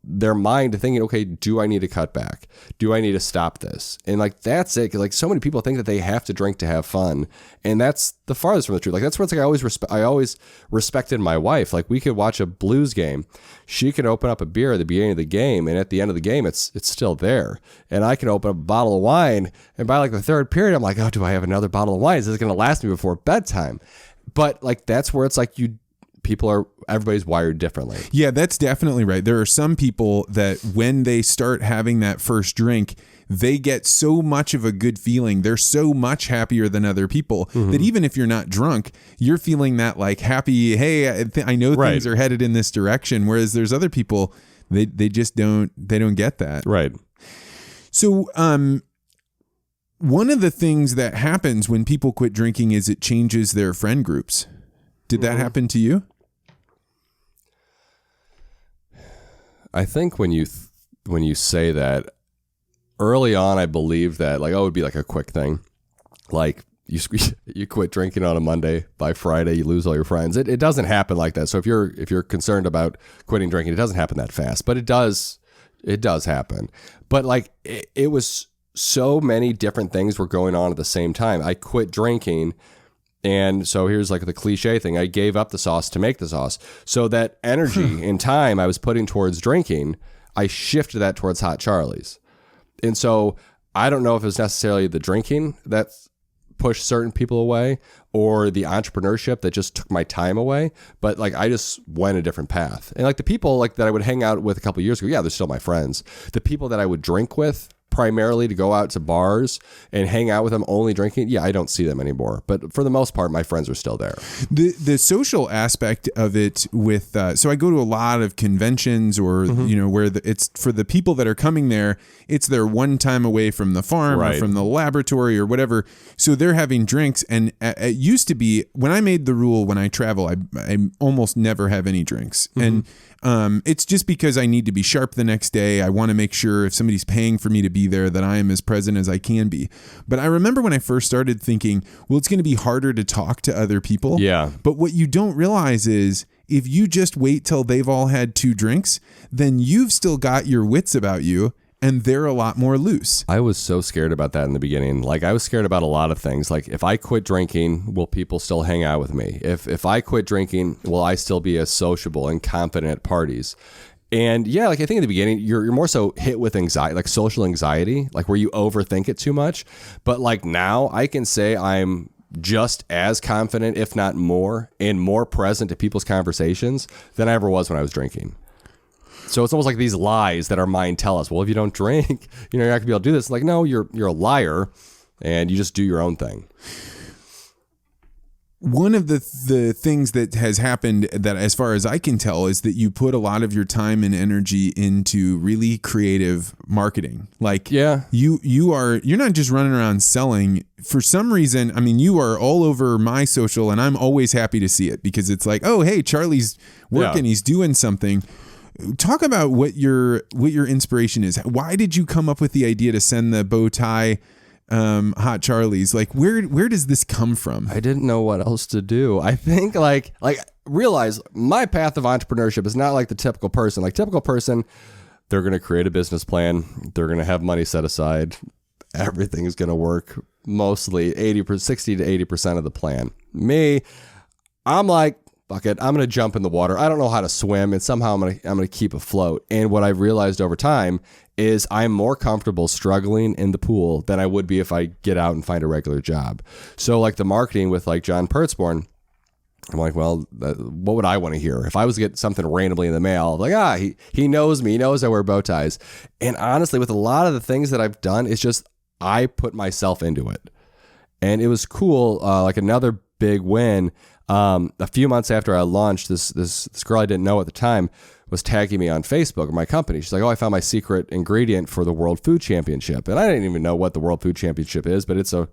their mind to thinking, okay, do I need to cut back? Do I need to stop this? And like, that's it. Like so many people think that they have to drink to have fun. And that's the farthest from the truth. Like that's what's like, I always respected my wife. Like we could watch a Blues game. She can open up a beer at the beginning of the game. And at the end of the game, it's still there. And I can open up a bottle of wine. And by like the third period, I'm like, oh, do I have another bottle of wine? Is this going to last me before bedtime? But like, that's where it's like everybody's wired differently. Yeah, that's definitely right. There are some people that when they start having that first drink, they get so much of a good feeling. They're so much happier than other people that even if you're not drunk, you're feeling that like happy, hey, I know things are headed in this direction. Whereas there's other people, they just don't get that. Right. So, one of the things that happens when people quit drinking is it changes their friend groups. Did that happen to you? I think when you say that early on, I believed that like, it would be like a quick thing. Like you quit drinking on a Monday, by Friday, you lose all your friends. It doesn't happen like that. So if you're concerned about quitting drinking, it doesn't happen that fast, but it does happen. But like it was so many different things were going on at the same time. I quit drinking. And so here's like the cliche thing. I gave up the sauce to make the sauce. So that energy and time I was putting towards drinking, I shifted that towards Hot Charlie's. And so I don't know if it's necessarily the drinking that pushed certain people away or the entrepreneurship that just took my time away. But like, I just went a different path. And like the people like that I would hang out with a couple of years ago, yeah, they're still my friends. The people that I would drink with, primarily to go out to bars and hang out with them only drinking, yeah, I don't see them anymore. But for the most part, my friends are still there. The social aspect of it with, so I go to a lot of conventions or, where it's for the people that are coming there, it's their one time away from the farm or from the laboratory or whatever. So they're having drinks. And it used to be when I made the rule, when I travel, I almost never have any drinks. And it's just because I need to be sharp the next day. I want to make sure if somebody's paying for me to be there that I am as present as I can be. But I remember when I first started thinking, well, it's going to be harder to talk to other people. Yeah. But what you don't realize is if you just wait till they've all had 2 drinks, then you've still got your wits about you. And they're a lot more loose. I was so scared about that in the beginning. Like I was scared about a lot of things. Like if I quit drinking, will people still hang out with me? If I quit drinking, will I still be as sociable and confident at parties? And yeah, like I think in the beginning, you're more so hit with anxiety, like social anxiety, like where you overthink it too much. But like now I can say I'm just as confident, if not more, and more present to people's conversations than I ever was when I was drinking. So it's almost like these lies that our mind tell us, well, if you don't drink, you're not gonna be able to do this. Like, no, you're a liar and you just do your own thing. one of the things that has happened that, as far as I can tell, is that you put a lot of your time and energy into really creative marketing. Like, Yeah. you're not just running around selling. For some reason, I mean, you are all over my social, and I'm always happy to see it because it's like, oh, hey, Charlie's working, he's doing something. Talk about what your inspiration is. Why did you come up with the idea to send the bow tie Hot Charlies? Like, where does this come from? I didn't know what else to do. I think like realize my path of entrepreneurship is not like the typical person. Like typical person, they're going to create a business plan. They're going to have money set aside. Everything is going to work mostly 60 to 80% of the plan. Me, I'm like, fuck it, I'm going to jump in the water. I don't know how to swim, and somehow I'm going to keep afloat. And what I've realized over time is I'm more comfortable struggling in the pool than I would be if I get out and find a regular job. So like the marketing with like John Pertzborn, I'm like, well, what would I want to hear? If I was to get something randomly in the mail, like, he knows me, he knows I wear bow ties. And honestly, with a lot of the things that I've done, it's just, I put myself into it. And it was cool. Like another big win, a few months after I launched, this girl I didn't know at the time was tagging me on Facebook of my company. She's like, oh, I found my secret ingredient for the World Food Championship. And I didn't even know what the World Food Championship is, but it's a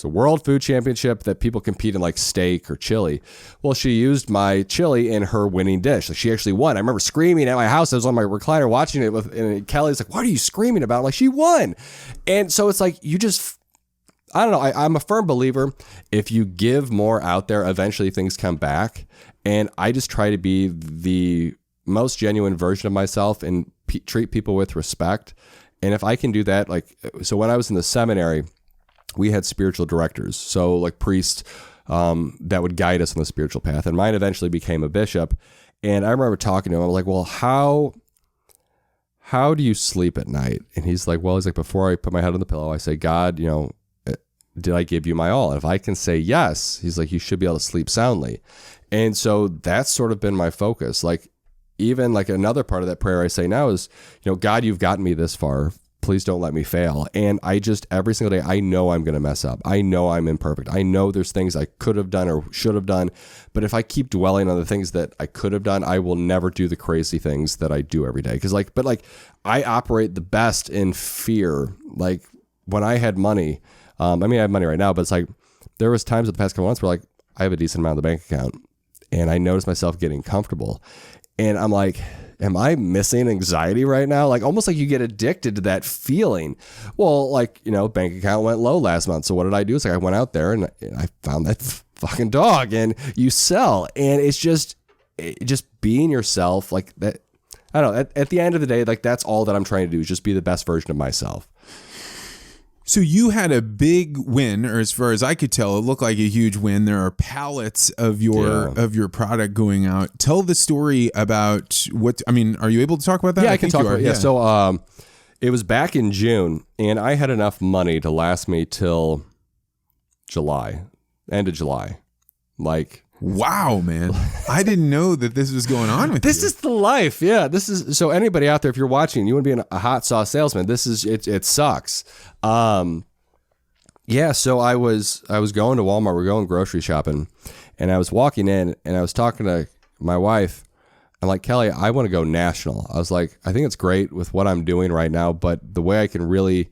World Food Championship that people compete in like steak or chili. Well, she used my chili in her winning dish. Like she actually won. I remember screaming at my house. I was on my recliner watching it and Kelly's like, what are you screaming about? I'm like, she won. And so it's like, I don't know. I'm a firm believer. If you give more out there, eventually things come back. And I just try to be the most genuine version of myself and treat people with respect. And if I can do that, like, so when I was in the seminary, we had spiritual directors. So like priests that would guide us on the spiritual path. And mine eventually became a bishop. And I remember talking to him. I was like, well, how do you sleep at night? And he's like, before I put my head on the pillow, I say, God, did I give you my all? And if I can say yes, he's like, you should be able to sleep soundly. And so that's sort of been my focus. Like, even like another part of that prayer I say now is, God, you've gotten me this far. Please don't let me fail. And I just, every single day, I know I'm going to mess up. I know I'm imperfect. I know there's things I could have done or should have done. But if I keep dwelling on the things that I could have done, I will never do the crazy things that I do every day. But I operate the best in fear. Like when I had money, I have money right now, but it's like, there was times in the past couple months where like, I have a decent amount in the bank account and I noticed myself getting comfortable. And I'm like, am I missing anxiety right now? Like almost like you get addicted to that feeling. Well, like, bank account went low last month. So what did I do? It's like I went out there and I found that fucking dog and you sell. And it's just being yourself like that. I don't know. At the end of the day, like that's all that I'm trying to do is just be the best version of myself. So you had a big win, or as far as I could tell, it looked like a huge win. There are pallets of your product going out. Tell the story about are you able to talk about that? Yeah, I can talk about it. Yeah. So it was back in June and I had enough money to last me till end of July. Like, wow, man. I didn't know that this was going on with This is the life. Yeah. This is, so anybody out there, if you're watching, you want to be a hot sauce salesman, this is, it sucks. Yeah. So I was going to Walmart, we're going grocery shopping and I was walking in and I was talking to my wife. I'm like, Kelly, I want to go national. I was like, I think it's great with what I'm doing right now, but the way I can really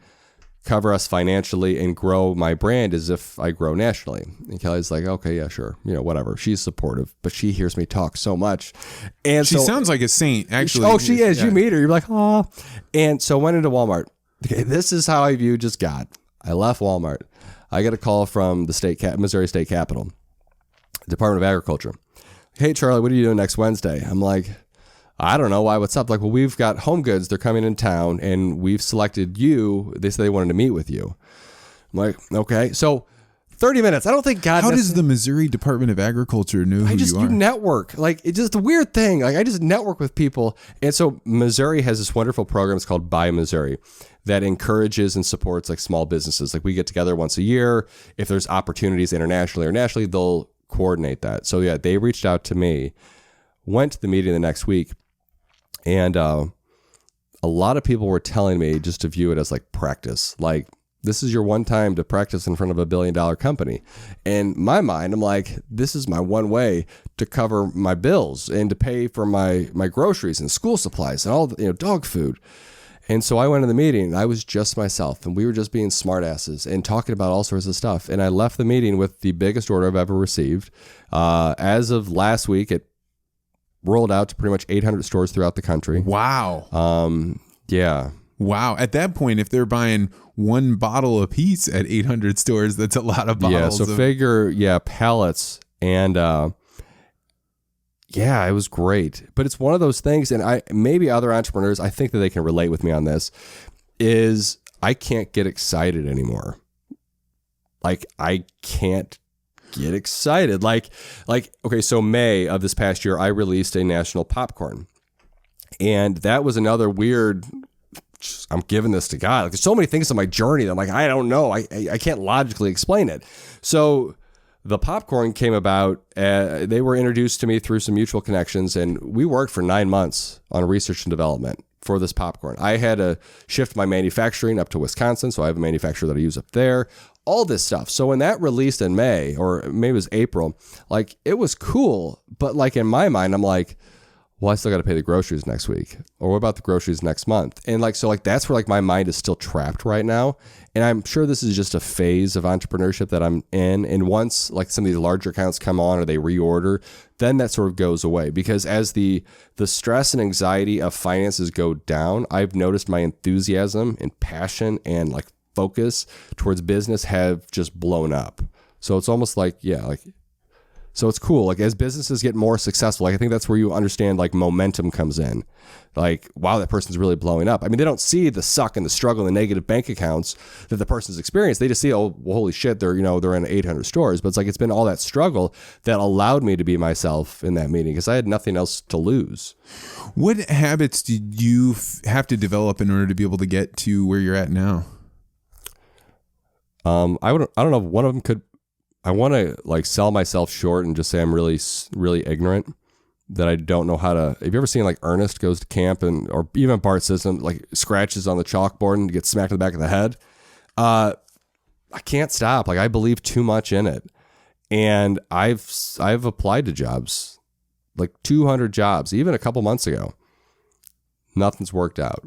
cover us financially and grow my brand is if I grow nationally. And Kelly's like, okay, yeah, sure. Whatever. She's supportive, but she hears me talk so much. And she sounds like a saint, actually. Oh, she is. Yeah. You meet her. You're like, oh. And so I went into Walmart. Okay, this is how I view just God. I left Walmart. I get a call from the Missouri State Capitol, Department of Agriculture. Hey, Charlie, what are you doing next Wednesday? I'm like, I don't know why. What's up? Like, well, we've got Home Goods. They're coming in town and we've selected you. They said they wanted to meet with you. I'm like, okay. So 30 minutes. I don't think God. How does the Missouri Department of Agriculture know who you are? You network. Like, it's just a weird thing. Like, I just network with people. And so Missouri has this wonderful program. It's called Buy Missouri that encourages and supports like small businesses. Like we get together once a year. If there's opportunities internationally or nationally, they'll coordinate that. So yeah, they reached out to me, went to the meeting the next week. And a lot of people were telling me just to view it as like practice. Like this is your one time to practice in front of $1 billion company. In my mind, I'm like, this is my one way to cover my bills and to pay for my groceries and school supplies and all the, dog food. And so I went to the meeting and I was just myself and we were just being smartasses and talking about all sorts of stuff. And I left the meeting with the biggest order I've ever received. As of last week, it rolled out to pretty much 800 stores throughout the country. Wow. Yeah. Wow. At that point, if they're buying one bottle a piece at 800 stores, that's a lot of bottles. Yeah. So figure, pallets. And it was great. But it's one of those things, and maybe other entrepreneurs, I think that they can relate with me on this, is I can't get excited anymore. Like, I can't get excited. Like, okay, so May of this past year, I released a national popcorn. And that was another weird, I'm giving this to God. Like, there's so many things on my journey that I'm like, I don't know. I can't logically explain it. So the popcorn came about, they were introduced to me through some mutual connections, and we worked for 9 months on research and development for this popcorn. I had to shift my manufacturing up to Wisconsin, so I have a manufacturer that I use up there, all this stuff. So when that released in May, or maybe it was April, like, it was cool, but like in my mind, I'm like, well, I still got to pay the groceries next week, or what about the groceries next month? And like, so like, that's where like my mind is still trapped right now. And I'm sure this is just a phase of entrepreneurship that I'm in. And once like some of these larger accounts come on or they reorder, then that sort of goes away, because as the stress and anxiety of finances go down, I've noticed my enthusiasm and passion and like focus towards business have just blown up. So it's almost like, so it's cool. Like, as businesses get more successful, like, I think that's where you understand like momentum comes in. Like, wow, that person's really blowing up. I mean, they don't see the suck and the struggle and the negative bank accounts that the person's experienced. They just see, oh, well, holy shit, they're in 800 stores. But it's like, it's been all that struggle that allowed me to be myself in that meeting, because I had nothing else to lose. What habits did you have to develop in order to be able to get to where you're at now? I don't know. One of them could. I want to like sell myself short and just say I'm really, really ignorant, that I don't know how to. Have you ever seen like Ernest goes to camp or even Bart Simpson like scratches on the chalkboard and gets smacked in the back of the head? I can't stop. Like, I believe too much in it, and I've applied to jobs, like 200 jobs, even a couple months ago. Nothing's worked out.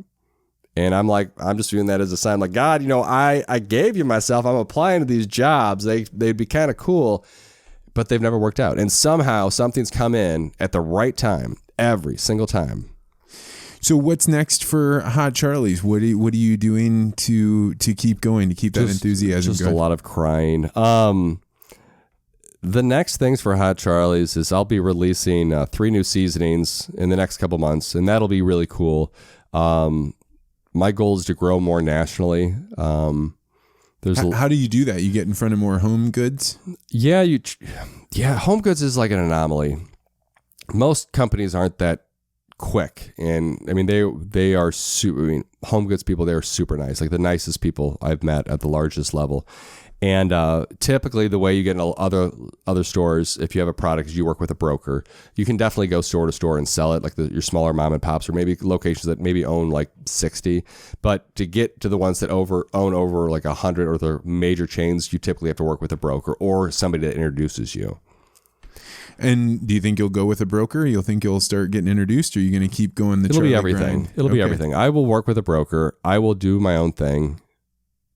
And I'm like, I'm just viewing that as a sign, like, God, I gave you myself. I'm applying to these jobs. They'd be kind of cool, but they've never worked out. And somehow something's come in at the right time every single time. So what's next for Hot Charlie's? What are you doing to keep going, to keep that enthusiasm just going? A lot of crying. The next things for Hot Charlie's is I'll be releasing 3 new seasonings in the next couple months, and that'll be really cool. My goal is to grow more nationally. How do you do that? You get in front of more home goods? Yeah, home goods is like an anomaly. Most companies aren't that quick, and I mean they are super. I mean, home goods people, they are super nice, like the nicest people I've met at the largest level. And typically the way you get in other stores, if you have a product, is you work with a broker. You can definitely go store to store and sell it, like your smaller mom and pops, or maybe locations that maybe own like 60. But to get to the ones that own over like 100 or the major chains, you typically have to work with a broker or somebody that introduces you. And do you think you'll go with a broker? You'll think you'll start getting introduced, or are you going to keep going the Charlie grind? It'll be everything. I will work with a broker. I will do my own thing.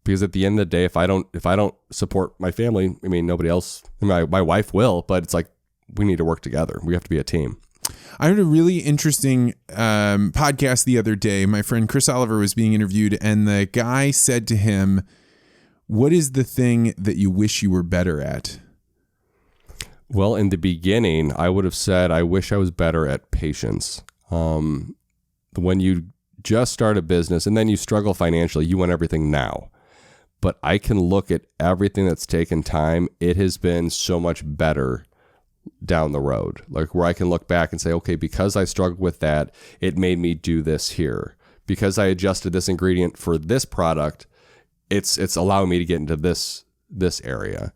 Because at the end of the day, if I don't support my family, I mean, nobody else, my wife will, but it's like, we need to work together. We have to be a team. I heard a really interesting podcast the other day. My friend Chris Oliver was being interviewed, and the guy said to him, what is the thing that you wish you were better at? Well, in the beginning, I would have said, I wish I was better at patience. When you just start a business and then you struggle financially, you want everything now. But I can look at everything that's taken time. It has been so much better down the road, like where I can look back and say, okay, because I struggled with that, it made me do this here. Because I adjusted this ingredient for this product, it's allowing me to get into this area.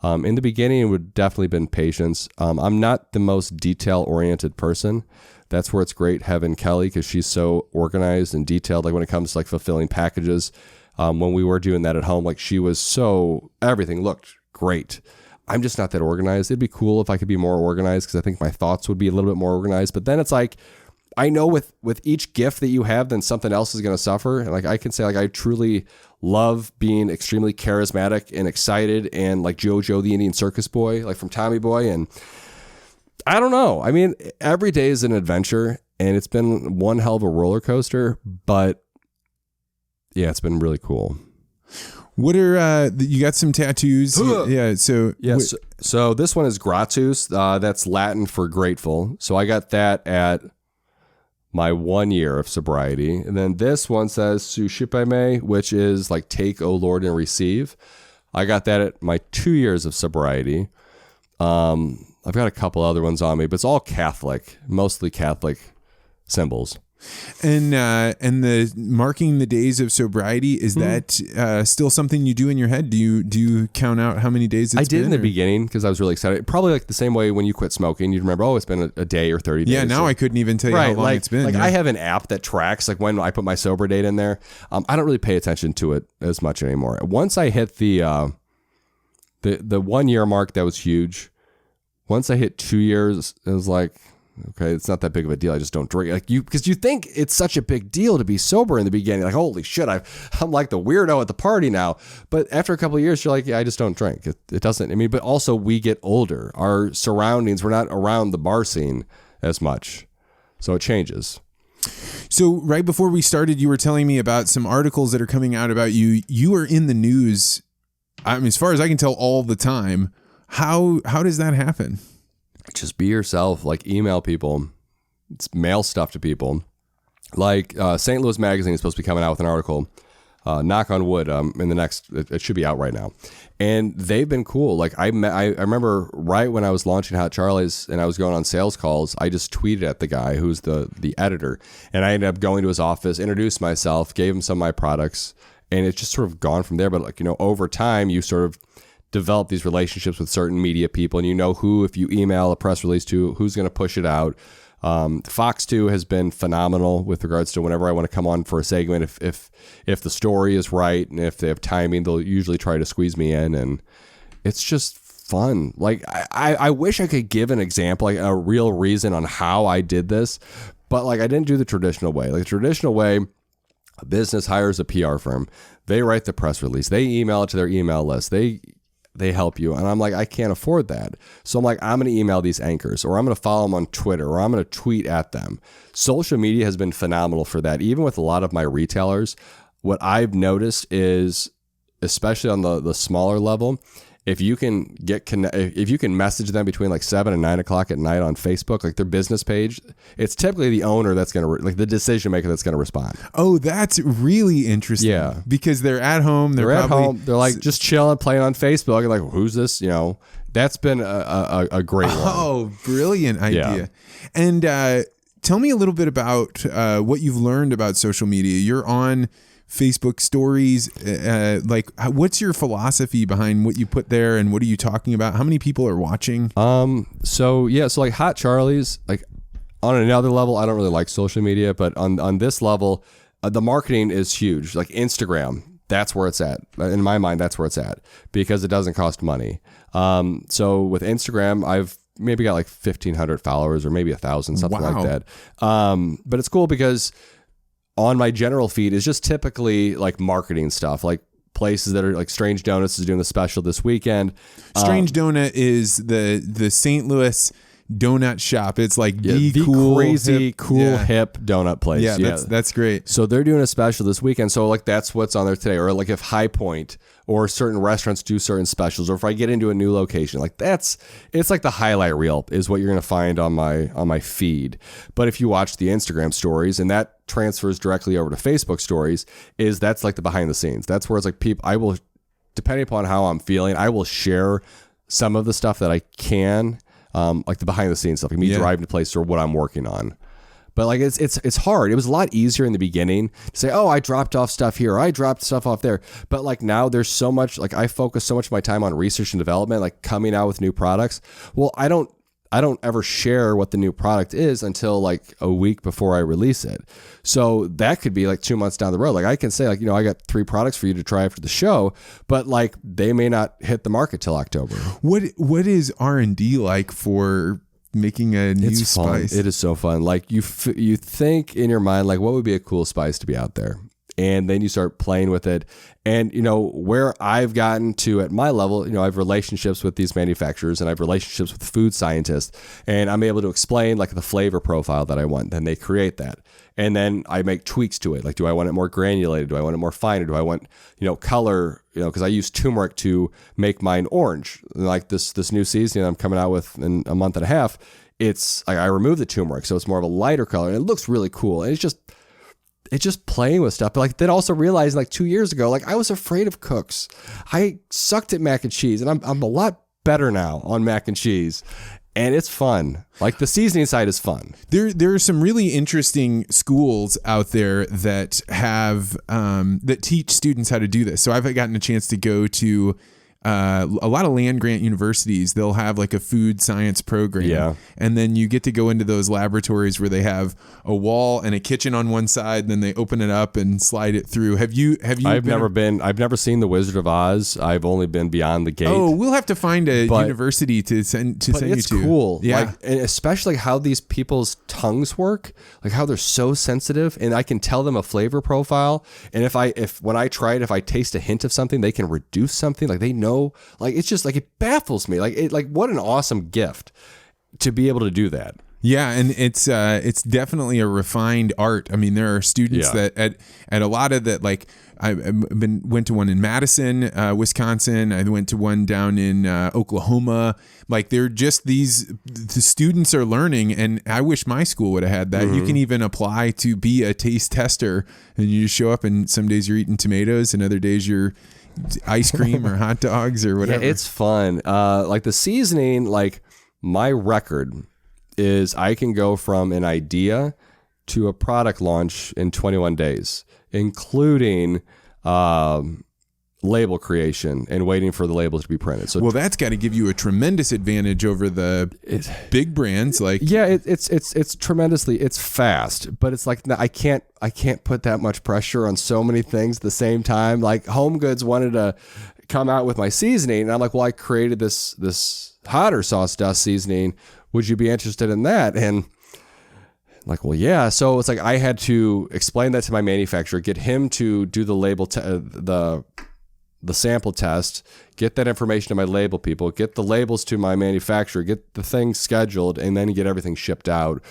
In the beginning, it would definitely been patience. I'm not the most detail-oriented person. That's where it's great having Kelly, because she's so organized and detailed. Like when it comes to like fulfilling packages, when we were doing that at home. Like she was everything looked great. I'm just not that organized. It'd be cool if I could be more organized because I think my thoughts would be a little bit more organized. But then it's like, I know with each gift that you have, then something else is going to suffer. And like I can say, like I truly love being extremely charismatic and excited, and like JoJo the Indian Circus Boy, like from Tommy Boy. And I don't know. I mean, every day is an adventure, and it's been one hell of a roller coaster. But yeah, it's been really cool. What are you got some tattoos? Yeah. So yes. So this one is gratus. That's Latin for grateful. So I got that at my 1 year of sobriety. And then this one says Sushipame, which is like take, O Lord, and receive. I got that at my 2 years of sobriety. I've got a couple other ones on me, but it's all Catholic, mostly Catholic symbols. And the marking the days of sobriety, is that still something you do in your head? Do you count out how many days it's been? I did in the beginning because I was really excited. Probably like the same way when you quit smoking, you'd remember, it's been a day or 30 days. Yeah, now I couldn't even tell you how long it's been. Like I have an app that tracks like when I put my sober date in there. I don't really pay attention to it as much anymore. Once I hit the 1 year mark, that was huge. Once I hit 2 years, it was like, okay, it's not that big of a deal. I just don't drink. Like because you think it's such a big deal to be sober in the beginning. Like, holy shit, I'm like the weirdo at the party now. But after a couple of years, you're like, yeah, I just don't drink. It doesn't. I mean, but also we get older. Our surroundings, we're not around the bar scene as much, so it changes. So right before we started, you were telling me about some articles that are coming out about you. You are in the news. I mean, as far as I can tell, all the time. How does that happen? Just be yourself, like email people, mail stuff to people. Like St. Louis Magazine is supposed to be coming out with an article, knock on wood, in the next, it should be out right now. And they've been cool. Like I remember right when I was launching Hot Charlie's and I was going on sales calls, I just tweeted at the guy who's the editor, and I ended up going to his office, introduced myself, gave him some of my products, and it's just sort of gone from there. But like, over time you sort of develop these relationships with certain media people, and who, if you email a press release to, who's going to push it out. Fox 2 has been phenomenal with regards to whenever I want to come on for a segment. If the story is right and if they have timing, they'll usually try to squeeze me in, and it's just fun. Like I wish I could give an example, like a real reason on how I did this, but like I didn't do the traditional way. Like the traditional way, a business hires a PR firm, they write the press release, they email it to their email list, they help you. And I'm like, I can't afford that. So I'm like, I'm going to email these anchors, or I'm going to follow them on Twitter, or I'm going to tweet at them. Social media has been phenomenal for that. Even with a lot of my retailers, what I've noticed is, especially on the smaller level, if you can message them between like 7 and 9 o'clock at night on Facebook, like their business page, it's typically the owner that's going to, like the decision maker that's going to respond. Oh, that's really interesting. Yeah. Because they're at home. They're at home. They're like just chilling, playing on Facebook. And like, who's this? That's been a great one. Oh, brilliant idea. Yeah. And tell me a little bit about what you've learned about social media. You're on Facebook stories, what's your philosophy behind what you put there, and what are you talking about? How many people are watching? So like Hot Charlie's, like on another level, I don't really like social media, but on this level, the marketing is huge. Like Instagram, that's where it's at. In my mind, that's where it's at because it doesn't cost money. So with Instagram, I've maybe got like 1,500 followers or maybe 1,000, something like that. But it's cool because on my general feed is just typically like marketing stuff, like places that are like Strange Donuts is doing a special this weekend. Strange Donut is the St. Louis donut shop. It's like the cool, crazy, hip donut place. Yeah, that's great. So they're doing a special this weekend. So like that's what's on there today. Or like if High Point or certain restaurants do certain specials, or if I get into a new location, like it's like the highlight reel is what you're going to find on my feed. But if you watch the Instagram stories, and that transfers directly over to Facebook stories, that's like the behind the scenes. That's where it's like I will, depending upon how I'm feeling, I will share some of the stuff that I can, like the behind the scenes stuff, like me driving to places or what I'm working on. But like it's hard. It was a lot easier in the beginning to say, oh, I dropped off stuff here, or I dropped stuff off there. But like now there's so much, like I focus so much of my time on research and development, like coming out with new products. Well, I don't I don't ever share what the new product is until like a week before I release it. So that could be like 2 months down the road. Like I can say like, I got 3 products for you to try after the show, but like they may not hit the market till October. What is R&D like for making a new spice? It is so fun. Like you think in your mind, like what would be a cool spice to be out there? And then you start playing with it. And, where I've gotten to at my level, I have relationships with these manufacturers and I have relationships with food scientists, and I'm able to explain like the flavor profile that I want. Then they create that. And then I make tweaks to it. Like, do I want it more granulated? Do I want it more fine? Or do I want, color, because I use turmeric to make mine orange. Like this new seasoning I'm coming out with in a month and a half, it's like I remove the turmeric. So it's more of a lighter color and it looks really cool. And it's just playing with stuff. But like then also realizing like 2 years ago, like I was afraid of cooks. I sucked at mac and cheese, and I'm a lot better now on mac and cheese. And it's fun. Like the seasoning side is fun. There are some really interesting schools out there that have that teach students how to do this. So I've gotten a chance to go to a lot of land grant universities. They'll have like a food science program, and then you get to go into those laboratories where they have a wall and a kitchen on one side, and then they open it up and slide it through. Have you? I've never seen the Wizard of Oz. I've only been beyond the gate. Oh, we'll have to find a university to send you to. It's cool. Yeah, like, and especially how these people's tongues work, like how they're so sensitive, and I can tell them a flavor profile. And if when I try it, if I taste a hint of something, they can reduce something. Like they know. Like it's just like it baffles me. Like what an awesome gift to be able to do that. Yeah, and it's definitely a refined art. I mean, there are students that at a lot of that, like I went to one in Madison, Wisconsin. I went to one down in Oklahoma. Like they're just the students are learning, and I wish my school would have had that. Mm-hmm. You can even apply to be a taste tester, and you just show up, and some days you're eating tomatoes, and other days you're ice cream or hot dogs or whatever. Yeah, it's fun. Like the seasoning, like my record is I can go from an idea to a product launch in 21 days, including label creation and waiting for the labels to be printed. So, well, that's got to give you a tremendous advantage over the big brands. Like, yeah, it's tremendously, it's fast, but it's like I can't put that much pressure on so many things at the same time. Like Home Goods wanted to come out with my seasoning, and I'm like, well, I created this hotter sauce dust seasoning. Would you be interested in that? And like, well, yeah. So it's like I had to explain that to my manufacturer, get him to do the label, the sample test, get that information to my label people, get the labels to my manufacturer, get the thing scheduled, and then get everything shipped out.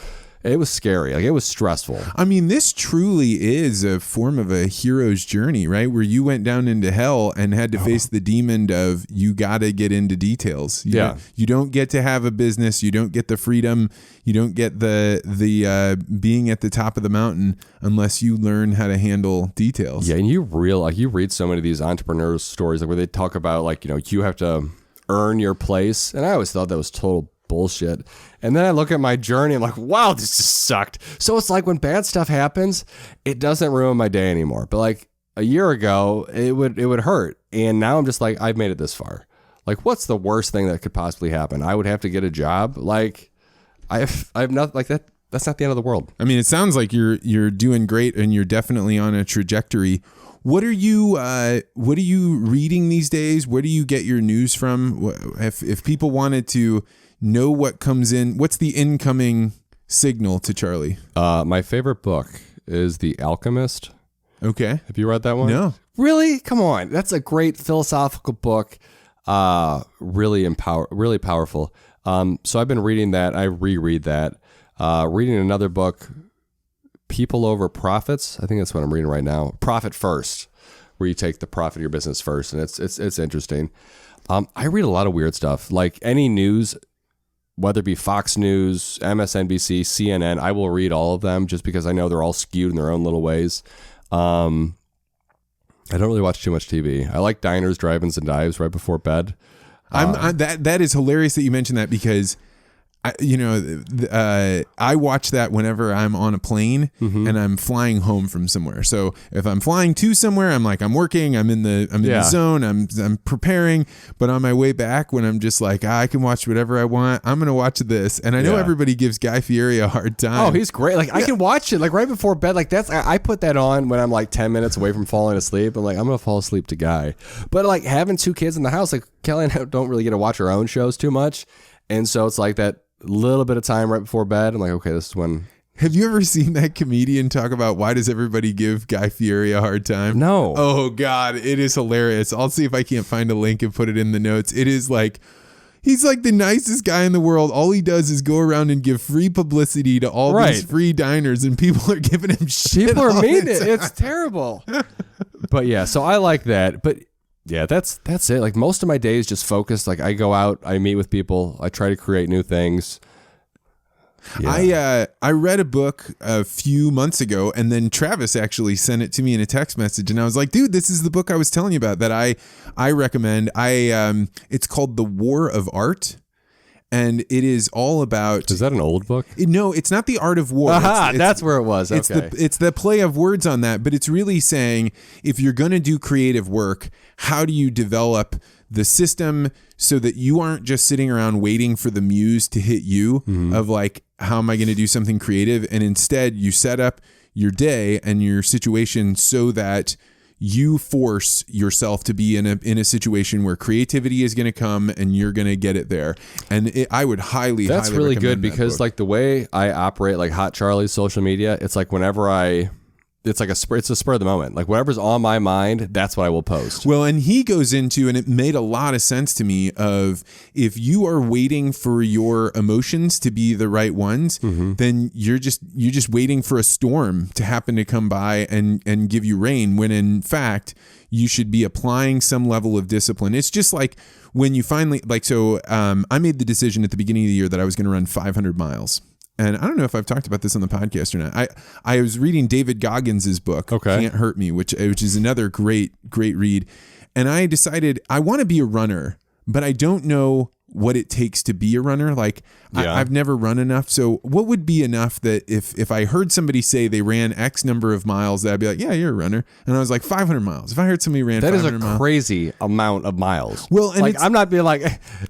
It was scary. Like it was stressful. I mean, this truly is a form of a hero's journey, right? Where you went down into hell and had to face the demon of you got to get into details. You don't get to have a business. You don't get the freedom. You don't get the being at the top of the mountain unless you learn how to handle details. Yeah, and you read so many of these entrepreneurs' stories, like where they talk about like you have to earn your place, and I always thought that was total bullshit. And then I look at my journey, I'm like, wow, this just sucked. So it's like when bad stuff happens, it doesn't ruin my day anymore. But like a year ago, it would hurt. And now I'm just like, I've made it this far. Like, what's the worst thing that could possibly happen? I would have to get a job. Like, I have nothing like that. That's not the end of the world. I mean, it sounds like you're doing great, and you're definitely on a trajectory. What are you reading these days? Where do you get your news from? If people wanted to know what comes in, what's the incoming signal to Charlie? My favorite book is The Alchemist. Okay. Have you read that one? No. Really? Come on. That's a great philosophical book. Really powerful. So I've been reading that. I reread that. Reading another book, People Over Profits. I think that's what I'm reading right now. Profit First, where you take the profit of your business first. And it's interesting. I read a lot of weird stuff. Like any news, whether it be Fox News, MSNBC, CNN, I will read all of them just because I know they're all skewed in their own little ways. I don't really watch too much TV. I like diners, drive-ins, and dives right before bed. That is hilarious that you mentioned that, because I watch that whenever I'm on a plane and I'm flying home from somewhere. So if I'm flying to somewhere, I'm like, I'm working, I'm in the zone, I'm preparing. But on my way back, when I'm just like, I can watch whatever I want, I'm gonna watch this. And I know everybody gives Guy Fieri a hard time. Oh, he's great. Like I can watch it like right before bed. Like I put that on when I'm like 10 minutes away from falling asleep. I'm like, I'm gonna fall asleep to Guy. But like having two kids in the house, like Kelly and I don't really get to watch our own shows too much, and so it's like that little bit of time right before bed. I'm like, okay, this is when. Have you ever seen that comedian talk about why does everybody give Guy Fieri a hard time? No. Oh God, it is hilarious. I'll see if I can't find a link and put it in the notes. It is like, he's like the nicest guy in the world. All he does is go around and give free publicity to all these free diners, and people are giving him shit. People are mean. It's terrible. But yeah, so I like that. But yeah, that's it. Like most of my days just focused. Like I go out, I meet with people, I try to create new things. Yeah. I read a book a few months ago, and then Travis actually sent it to me in a text message, and I was like, dude, this is the book I was telling you about that I recommend. It's called The War of Art. And it is all about... Is that an old book? No, it's not The Art of War. Aha, that's where it was. Okay. It's the play of words on that, but it's really saying, if you're going to do creative work, how do you develop the system so that you aren't just sitting around waiting for the muse to hit you of like, how am I going to do something creative? And instead, you set up your day and your situation so that you force yourself to be in a situation where creativity is going to come and you're going to get it there. And I would highly really good, because book. like the way I operate, like Hot Charlie's social media, it's like whenever it's like it's a spur of the moment. Like whatever's on my mind, that's what I will post. Well, and he goes into, and it made a lot of sense to me, of if you are waiting for your emotions to be the right ones, then you're just waiting for a storm to happen to come by and give you rain, when in fact you should be applying some level of discipline. It's just like when you finally I made the decision at the beginning of the year that I was going to run 500 miles. And I don't know if I've talked about this on the podcast or not. I was reading David Goggins' book, Can't Hurt Me, which is another great read. And I decided I want to be a runner, but I don't know what it takes to be a runner. Like I've never run enough. So what would be enough that if I heard somebody say they ran X number of miles, that I'd be like, yeah, you're a runner. And I was like, 500 miles. If I heard somebody ran 500 miles. That is a crazy amount of miles. Well, and like I'm not being like,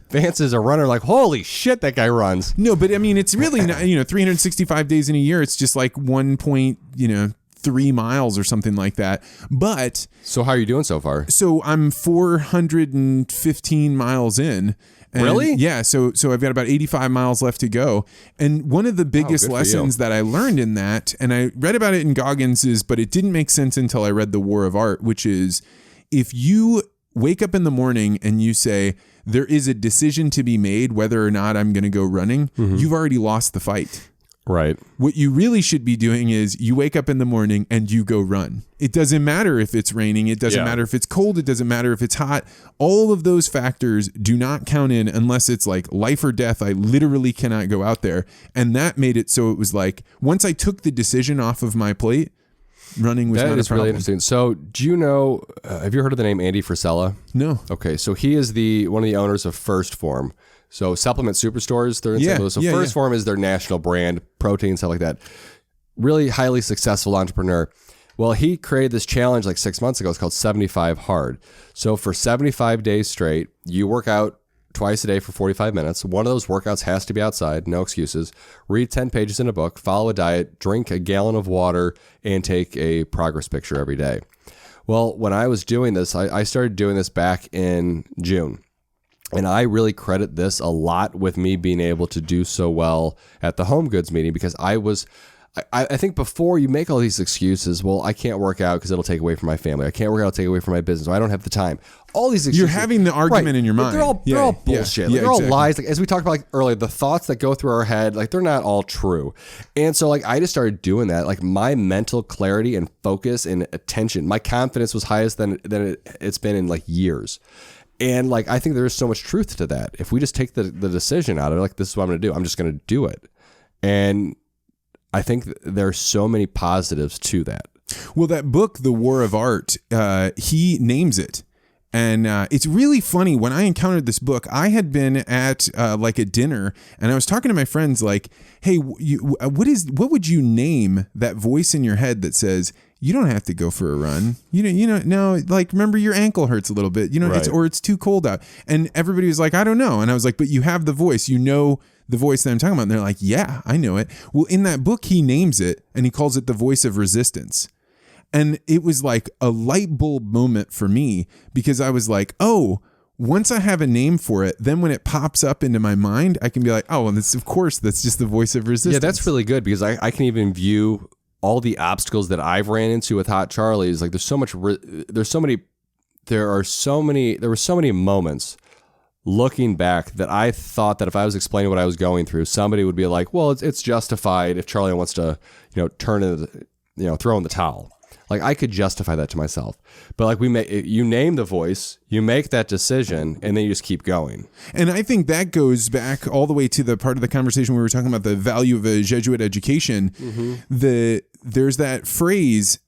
Vance is a runner, like, holy shit, that guy runs. No, but I mean, it's really not, 365 days in a year. It's just like 1.3 miles or something like that. But so how are you doing so far? So I'm 415 miles in. And really? Yeah. So I've got about 85 miles left to go. And one of the biggest lessons that I learned in that, and I read about it in Goggins's, but it didn't make sense until I read The War of Art, which is, if you wake up in the morning and you say, there is a decision to be made whether or not I'm going to go running, you've already lost the fight. Right. What you really should be doing is you wake up in the morning and you go run. It doesn't matter if it's raining. It doesn't matter if it's cold. It doesn't matter if it's hot. All of those factors do not count in unless it's like life or death. I literally cannot go out there. And that made it so it was like, once I took the decision off of my plate, running was not a problem. That is really interesting. So do you know, have you heard of the name Andy Frisella? No. Okay. So he is one of the owners of First Form. So supplement superstores, they're in St. Louis. So First Form is their national brand, protein, stuff like that. Really highly successful entrepreneur. Well, he created this challenge like 6 months ago. It's called 75 Hard. So for 75 days straight, you work out twice a day for 45 minutes. One of those workouts has to be outside, no excuses. Read 10 pages in a book, follow a diet, drink a gallon of water, and take a progress picture every day. Well, when I was doing this, I started doing this back in June. And I really credit this a lot with me being able to do so well at the Home Goods meeting, because I think before you make all these excuses, well, I can't work out because it'll take away from my family. I can't work out, it'll take away from my business. I don't have the time. All these excuses. You're having the argument in your mind. They're all bullshit. They're all lies. Like, as we talked about like earlier, the thoughts that go through our head, like they're not all true. And so like I just started doing that. Like my mental clarity and focus and attention, my confidence was highest than it's been in like years. And like, I think there's so much truth to that. If we just take the decision out of it, like, this is what I'm going to do, I'm just going to do it. And I think there's so many positives to that. Well, that book, The War of Art, he names it. And it's really funny. When I encountered this book, I had been at like a dinner, and I was talking to my friends like, hey, what would you name that voice in your head that says, you don't have to go for a run. No, like, remember, your ankle hurts a little bit, Right. it's too cold out. And everybody was like, I don't know. And I was like, but you have the voice, the voice that I'm talking about. And they're like, yeah, I know it. Well, in that book, he names it, and he calls it the voice of resistance. And it was like a light bulb moment for me, because I was like, oh, once I have a name for it, then when it pops up into my mind, I can be like, oh, and that's just the voice of resistance. Yeah, that's really good, because I can even view all the obstacles that I've ran into with Hot Charlie's. Like, there were so many moments looking back that I thought that if I was explaining what I was going through, somebody would be like, well, it's justified if Charlie wants to, throw in the towel. Like, I could justify that to myself. But like, you name the voice, you make that decision, and then you just keep going. And I think that goes back all the way to the part of the conversation where we were talking about the value of a Jesuit education. Mm-hmm. There's that phrase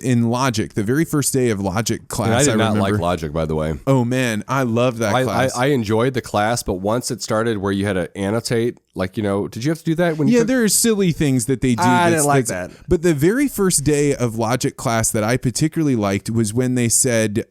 in logic, the very first day of logic class. And I did not remember. like logic, by the way. Oh man, I love that class. I enjoyed the class, but once it started where you had to annotate, like, did you have to do that when you there are silly things that they do. I didn't like that. But the very first day of logic class that I particularly liked was when they said,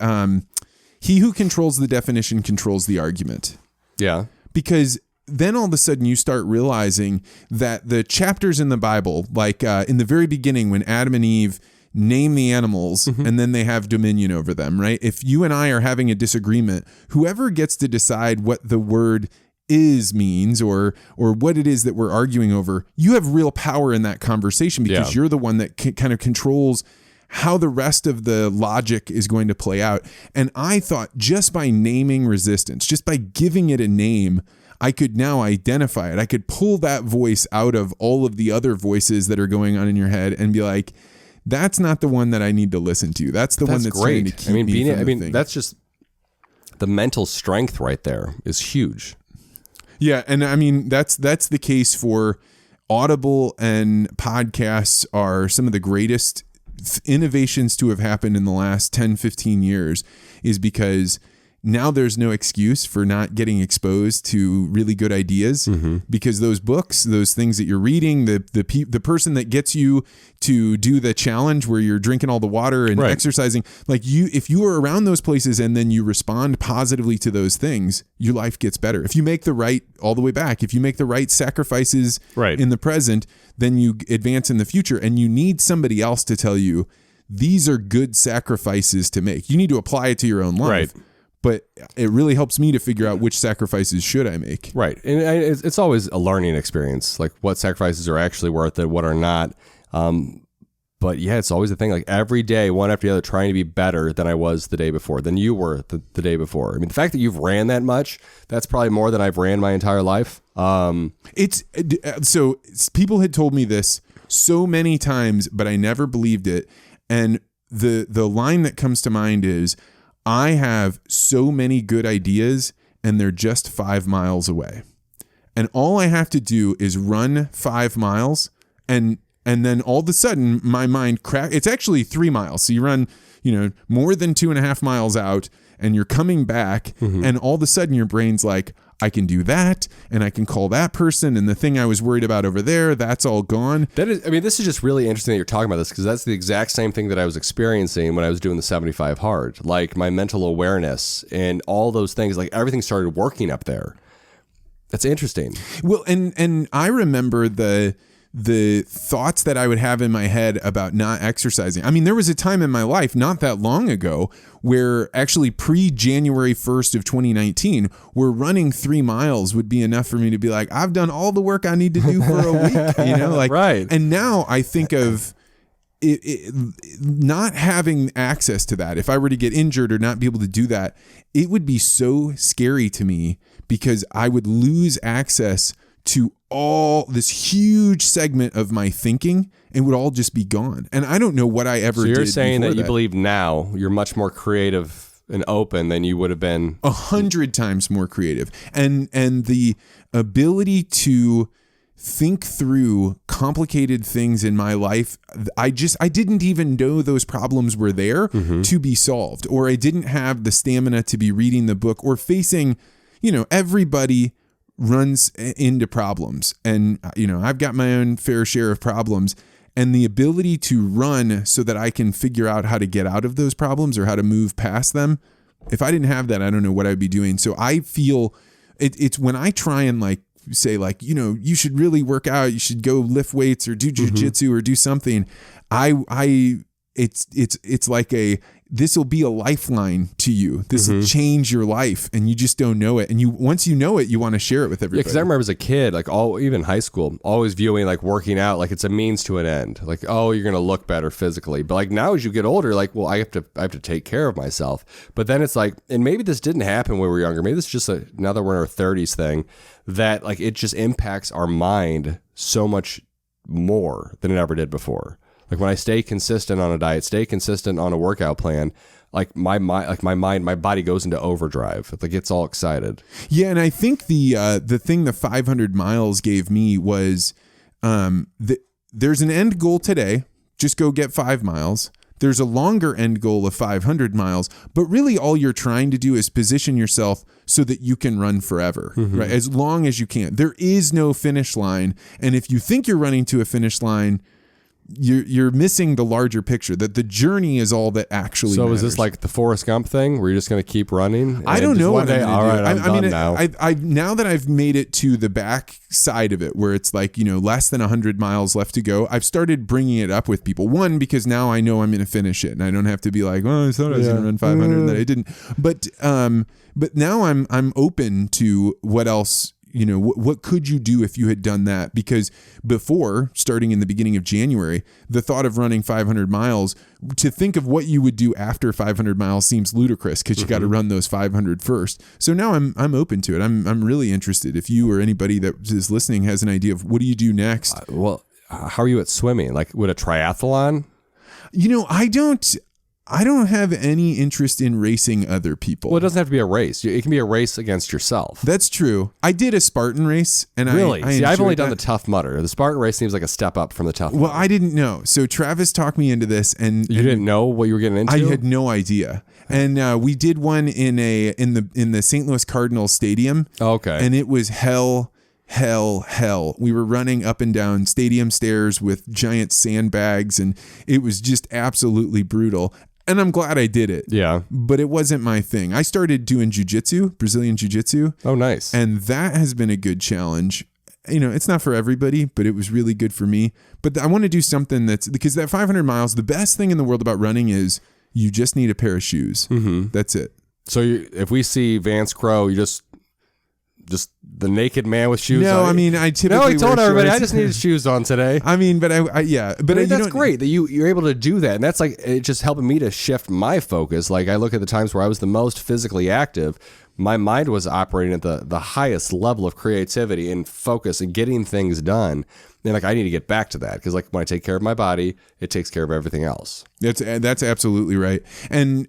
he who controls the definition controls the argument. Yeah. Because then all of a sudden you start realizing that the chapters in the Bible, like in the very beginning when Adam and Eve name the animals, and then they have dominion over them, right? If you and I are having a disagreement, whoever gets to decide what the word is means or what it is that we're arguing over, you have real power in that conversation, because you're the one that kind of controls how the rest of the logic is going to play out. And I thought, just by naming resistance, just by giving it a name, I could now identify it. I could pull that voice out of all of the other voices that are going on in your head and be like, that's not the one that I need to listen to. That's the one that's great. trying to keep me from the thing. That's just the mental strength right there is huge. Yeah, and I mean that's the case for Audible, and podcasts are some of the greatest innovations to have happened in the last 10, 15 years, is because now there's no excuse for not getting exposed to really good ideas, because those books, those things that you're reading, the person that gets you to do the challenge where you're drinking all the water and exercising, like if you are around those places and then you respond positively to those things, your life gets better. If you make the right, all the way back, if you make the right sacrifices in the present, then you advance in the future, and you need somebody else to tell you these are good sacrifices to make. You need to apply it to your own life. Right. But it really helps me to figure out which sacrifices should I make. Right. And it's always a learning experience, like what sacrifices are actually worth it, what are not. But yeah, it's always a thing, like every day, one after the other, trying to be better than I was the day before, than you were the day before. I mean, the fact that you've ran that much, that's probably more than I've ran my entire life. So people had told me this so many times, but I never believed it. And the line that comes to mind is, I have so many good ideas and they're just 5 miles away. And all I have to do is run 5 miles, and then all of a sudden my mind it's actually 3 miles. So you run, more than 2.5 miles out, and you're coming back, and all of a sudden your brain's like, I can do that, and I can call that person, and the thing I was worried about over there, that's all gone. This is just really interesting that you're talking about this, because that's the exact same thing that I was experiencing when I was doing the 75 hard. Like, my mental awareness and all those things, like everything started working up there. That's interesting. Well, and I remember the thoughts that I would have in my head about not exercising. I mean, there was a time in my life not that long ago where actually pre-January 1st of 2019, where running 3 miles would be enough for me to be like, I've done all the work I need to do for a week, Right. And now I think of it not having access to that. If I were to get injured or not be able to do that, it would be so scary to me, because I would lose access to all this huge segment of my thinking, and would all just be gone. And I don't know what I ever did. So you're saying that you believe now you're much more creative and open than you would have been 100 times more creative, and the ability to think through complicated things in my life. I didn't even know those problems were there to be solved, or I didn't have the stamina to be reading the book or facing, everybody runs into problems, and, I've got my own fair share of problems, and the ability to run so that I can figure out how to get out of those problems or how to move past them. If I didn't have that, I don't know what I'd be doing. So I feel it's when I try and say you should really work out, you should go lift weights or do jujitsu or do something. It's like this will be a lifeline to you. This will change your life, and you just don't know it. And once you know it, you want to share it with everybody. Yeah, because I remember as a kid, even high school, always viewing working out like it's a means to an end. You're gonna look better physically. But now as you get older, well, I have to take care of myself. But then it's and maybe this didn't happen when we were younger. Maybe this is just now that we're in our 30s thing, that it just impacts our mind so much more than it ever did before. When I stay consistent on a diet, stay consistent on a workout plan, my body goes into overdrive. It gets all excited. Yeah, and I think the thing the 500 miles gave me was there's an end goal today. Just go get 5 miles. There's a longer end goal of 500 miles, but really all you're trying to do is position yourself so that you can run forever, right? As long as you can. There is no finish line, and if you think you're running to a finish line, you're missing the larger picture, that the journey is all that actually matters. Is this like the Forrest Gump thing where you're just going to keep running? I don't know what I'm going to do. Now that I've made it to the back side of it, where it's less than 100 miles left to go, I've started bringing it up with people. One, because now I know I'm going to finish it, and I don't have to be I thought I was going to run 500 and then I didn't. But now I'm open to what else. What could you do if you had done that? Because before, starting in the beginning of January, the thought of running 500 miles, to think of what you would do after 500 miles seems ludicrous, because you got to run those 500 first. So now I'm open to it. I'm really interested. If you or anybody that is listening has an idea of what do you do next? How are you at swimming? Would a triathlon? I don't have any interest in racing other people. Well, it doesn't have to be a race. It can be a race against yourself. That's true. I did a Spartan race, and really? I've only done that. the Tough Mudder. The Spartan race seems like a step up from the Tough Mudder. Well, I didn't know. So Travis talked me into this, and you didn't know what you were getting into? I had no idea. And we did one in the St. Louis Cardinals stadium. Okay. And it was hell. We were running up and down stadium stairs with giant sandbags, and it was just absolutely brutal. And I'm glad I did it. Yeah. But it wasn't my thing. I started doing jujitsu, Brazilian jiu-jitsu. Oh, nice. And that has been a good challenge. It's not for everybody, but it was really good for me. But I want to do something because that 500 miles, the best thing in the world about running is you just need a pair of shoes. That's it. So if we see Vance Crowe, you just the naked man with shoes on. I typically he told wear everybody, shorts. I just needed shoes on today. But that's great that you're able to do that. And that's it's just helping me to shift my focus. I look at the times where I was the most physically active, my mind was operating at the highest level of creativity and focus and getting things done. And I need to get back to that, because when I take care of my body, it takes care of everything else. That's absolutely right. And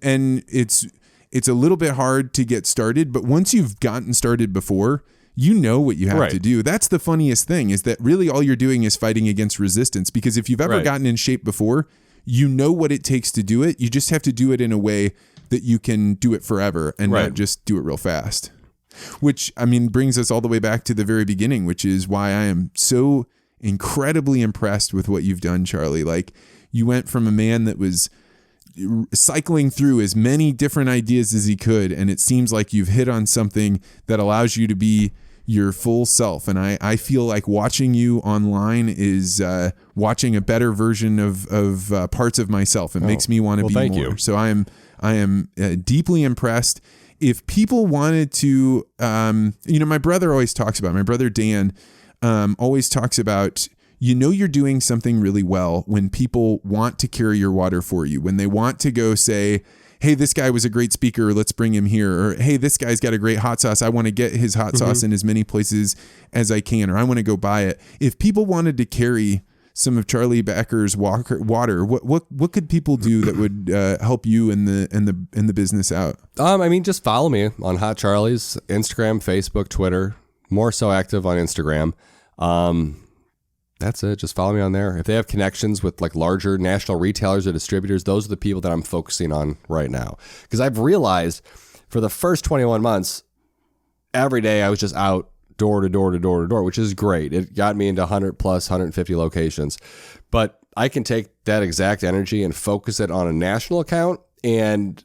it's a little bit hard to get started, but once you've gotten started before, you know what you have to do. That's the funniest thing, is that really all you're doing is fighting against resistance, because if you've ever gotten in shape before, you know what it takes to do it. You just have to do it in a way that you can do it forever and not just do it real fast. Which, brings us all the way back to the very beginning, which is why I am so incredibly impressed with what you've done, Charlie. You went from a man that was cycling through as many different ideas as he could, and it seems like you've hit on something that allows you to be your full self. And I feel like watching you online is watching a better version of parts of myself. It makes me want to be thank more. You. So I am deeply impressed. If people wanted to, my brother always talks about, my brother Dan always talks about, you're doing something really well when people want to carry your water for you, when they want to go say, hey, this guy was a great speaker, let's bring him here. Or, hey, this guy's got a great hot sauce, I want to get his hot sauce in as many places as I can, or I want to go buy it. If people wanted to carry some of Charlie Backer's water, what could people do that would help you in the business out? Just follow me on Hot Charlie's, Instagram, Facebook, Twitter. More so active on Instagram. That's it. Just follow me on there. If they have connections with like larger national retailers or distributors, those are the people that I'm focusing on right now. Because I've realized for the first 21 months, every day I was just out door to door to door to door, which is great. It got me into 100 plus 150 locations. But I can take that exact energy and focus it on a national account and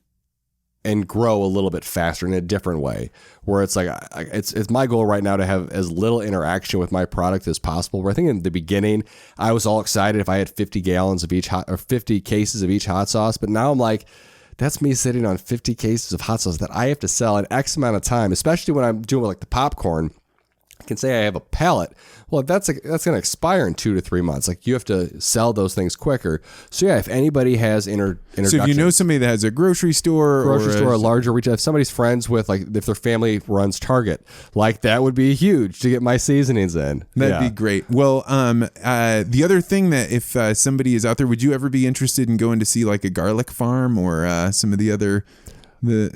grow a little bit faster in a different way, where it's like, it's my goal right now to have as little interaction with my product as possible. Where I think in the beginning, I was all excited if I had 50 gallons of each or 50 cases of each hot sauce. But now I'm like, that's me sitting on 50 cases of hot sauce that I have to sell in X amount of time, especially when I'm doing like the popcorn. I can say I have a pallet. Well, that's going to expire in 2 to 3 months. Like, you have to sell those things quicker. So yeah, if anybody has introductions. So if you know somebody that has a grocery store, a larger retail, if somebody's friends with, like, if their family runs Target, like, that would be huge to get my seasonings in. That'd be great. Well, the other thing that if somebody is out there, would you ever be interested in going to see like a garlic farm or some of the other?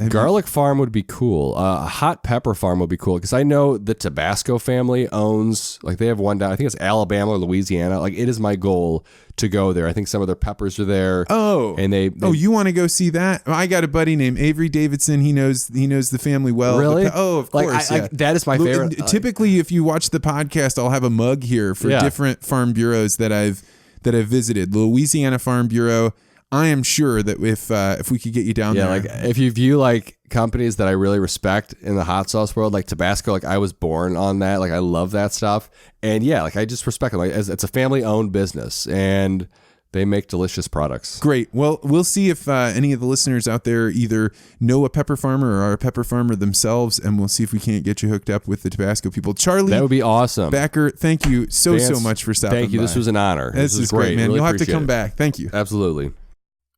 Garlic farm would be cool. A hot pepper farm would be cool, because I know the Tabasco family owns, like, they have one down, I think it's Alabama or Louisiana. Like, it is my goal to go there. I think some of their peppers are there. Oh, and they you want to go see that? I got a buddy named Avery Davidson. He knows the family well. Really? Of course. Yeah. That is my favorite. Typically, if you watch the podcast, I'll have a mug here for different farm bureaus that I've visited. Louisiana Farm Bureau. I am sure that if we could get you down there. Like, if you view like companies that I really respect in the hot sauce world, like Tabasco, like I was born on that. Like, I love that stuff. And yeah, like I just respect them. Like, it's a family owned business and they make delicious products. Great. Well, we'll see if any of the listeners out there either know a pepper farmer or are a pepper farmer themselves, and we'll see if we can't get you hooked up with the Tabasco people. Charlie, that would be awesome. Backer, thank you so much for stopping by. Thank you. This was an honor. This is great, man. Really You'll have to come back. Thank you. Absolutely.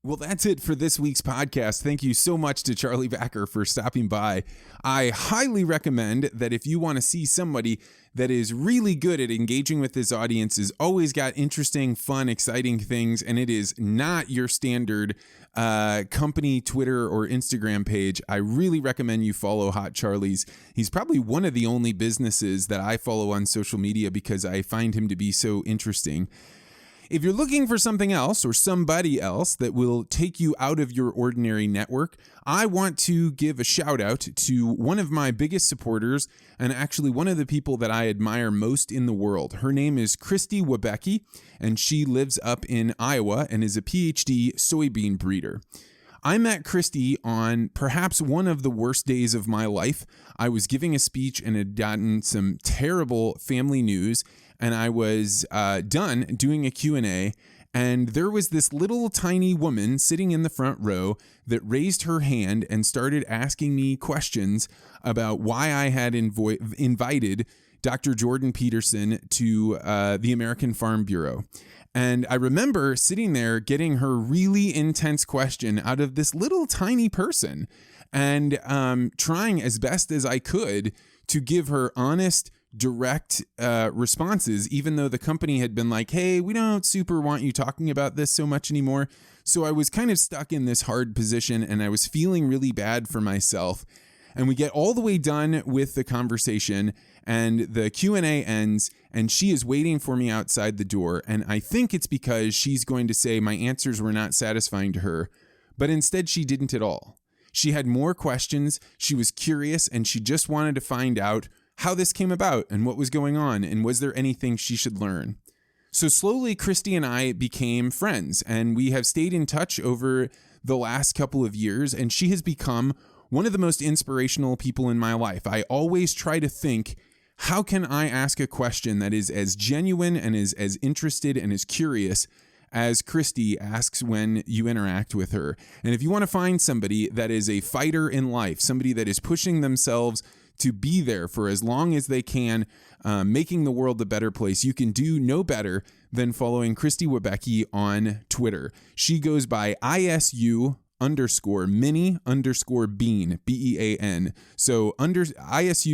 Well, that's it for this week's podcast. Thank you so much to Charlie Backer for stopping by. I highly recommend that if you want to see somebody that is really good at engaging with his audience, has always got interesting, fun, exciting things, and it is not your standard company Twitter or Instagram page, I really recommend you follow Hot Charlie's. He's probably one of the only businesses that I follow on social media because I find him to be so interesting. If you're looking for something else or somebody else that will take you out of your ordinary network, I want to give a shout out to one of my biggest supporters and actually one of the people that I admire most in the world. Her name is Christy Webecki, and she lives up in Iowa and is a PhD soybean breeder. I met Christy on perhaps one of the worst days of my life. I was giving a speech and had gotten some terrible family news, and I was done doing a Q&A, and there was this little tiny woman sitting in the front row that raised her hand and started asking me questions about why I had invited Dr. Jordan Peterson to the American Farm Bureau. And I remember sitting there getting her really intense question out of this little tiny person and trying as best as I could to give her honest, direct responses, even though the company had been like, hey, we don't super want you talking about this so much anymore. So I was kind of stuck in this hard position and I was feeling really bad for myself. And we get all the way done with the conversation and the Q&A ends and she is waiting for me outside the door. And I think it's because she's going to say my answers were not satisfying to her, but instead she didn't at all. She had more questions. She was curious and she just wanted to find out how this came about and what was going on and was there anything she should learn. So slowly, Christy and I became friends and we have stayed in touch over the last couple of years, and she has become one of the most inspirational people in my life. I always try to think, how can I ask a question that is as genuine and is as interested and as curious as Christy asks when you interact with her? And if you want to find somebody that is a fighter in life, somebody that is pushing themselves to be there for as long as they can, making the world a better place, you can do no better than following Christy Webecki on Twitter. She goes by ISU_mini_bean, B-E-A-N. So ISU_mini_bean.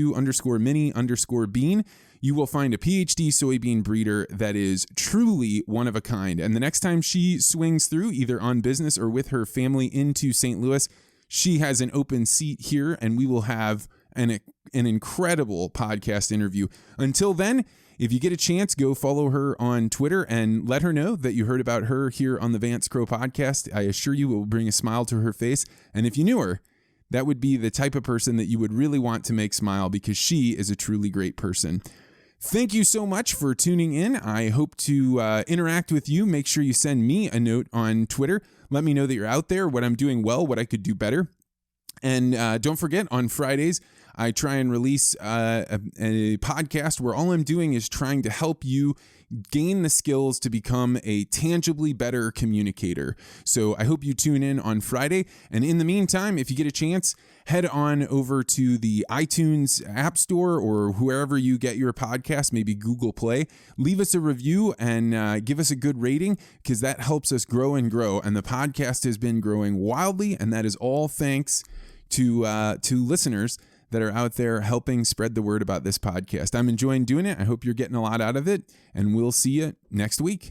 You will find a PhD soybean breeder that is truly one of a kind. And the next time she swings through, either on business or with her family into St. Louis, she has an open seat here and we will have an incredible podcast interview. Until then, if you get a chance, go follow her on Twitter and let her know that you heard about her here on the Vance Crow podcast. I assure you it will bring a smile to her face. And if you knew her, that would be the type of person that you would really want to make smile, because she is a truly great person. Thank you so much for tuning in. I hope to interact with you. Make sure you send me a note on Twitter. Let me know that you're out there, what I'm doing well, what I could do better. And don't forget, on Fridays, I try and release a podcast where all I'm doing is trying to help you gain the skills to become a tangibly better communicator. So I hope you tune in on Friday. And in the meantime, if you get a chance, head on over to the iTunes App Store or wherever you get your podcast, maybe Google Play. Leave us a review and give us a good rating, because that helps us grow and grow. And the podcast has been growing wildly, and that is all thanks to listeners that are out there helping spread the word about this podcast. I'm enjoying doing it. I hope you're getting a lot out of it, and we'll see you next week.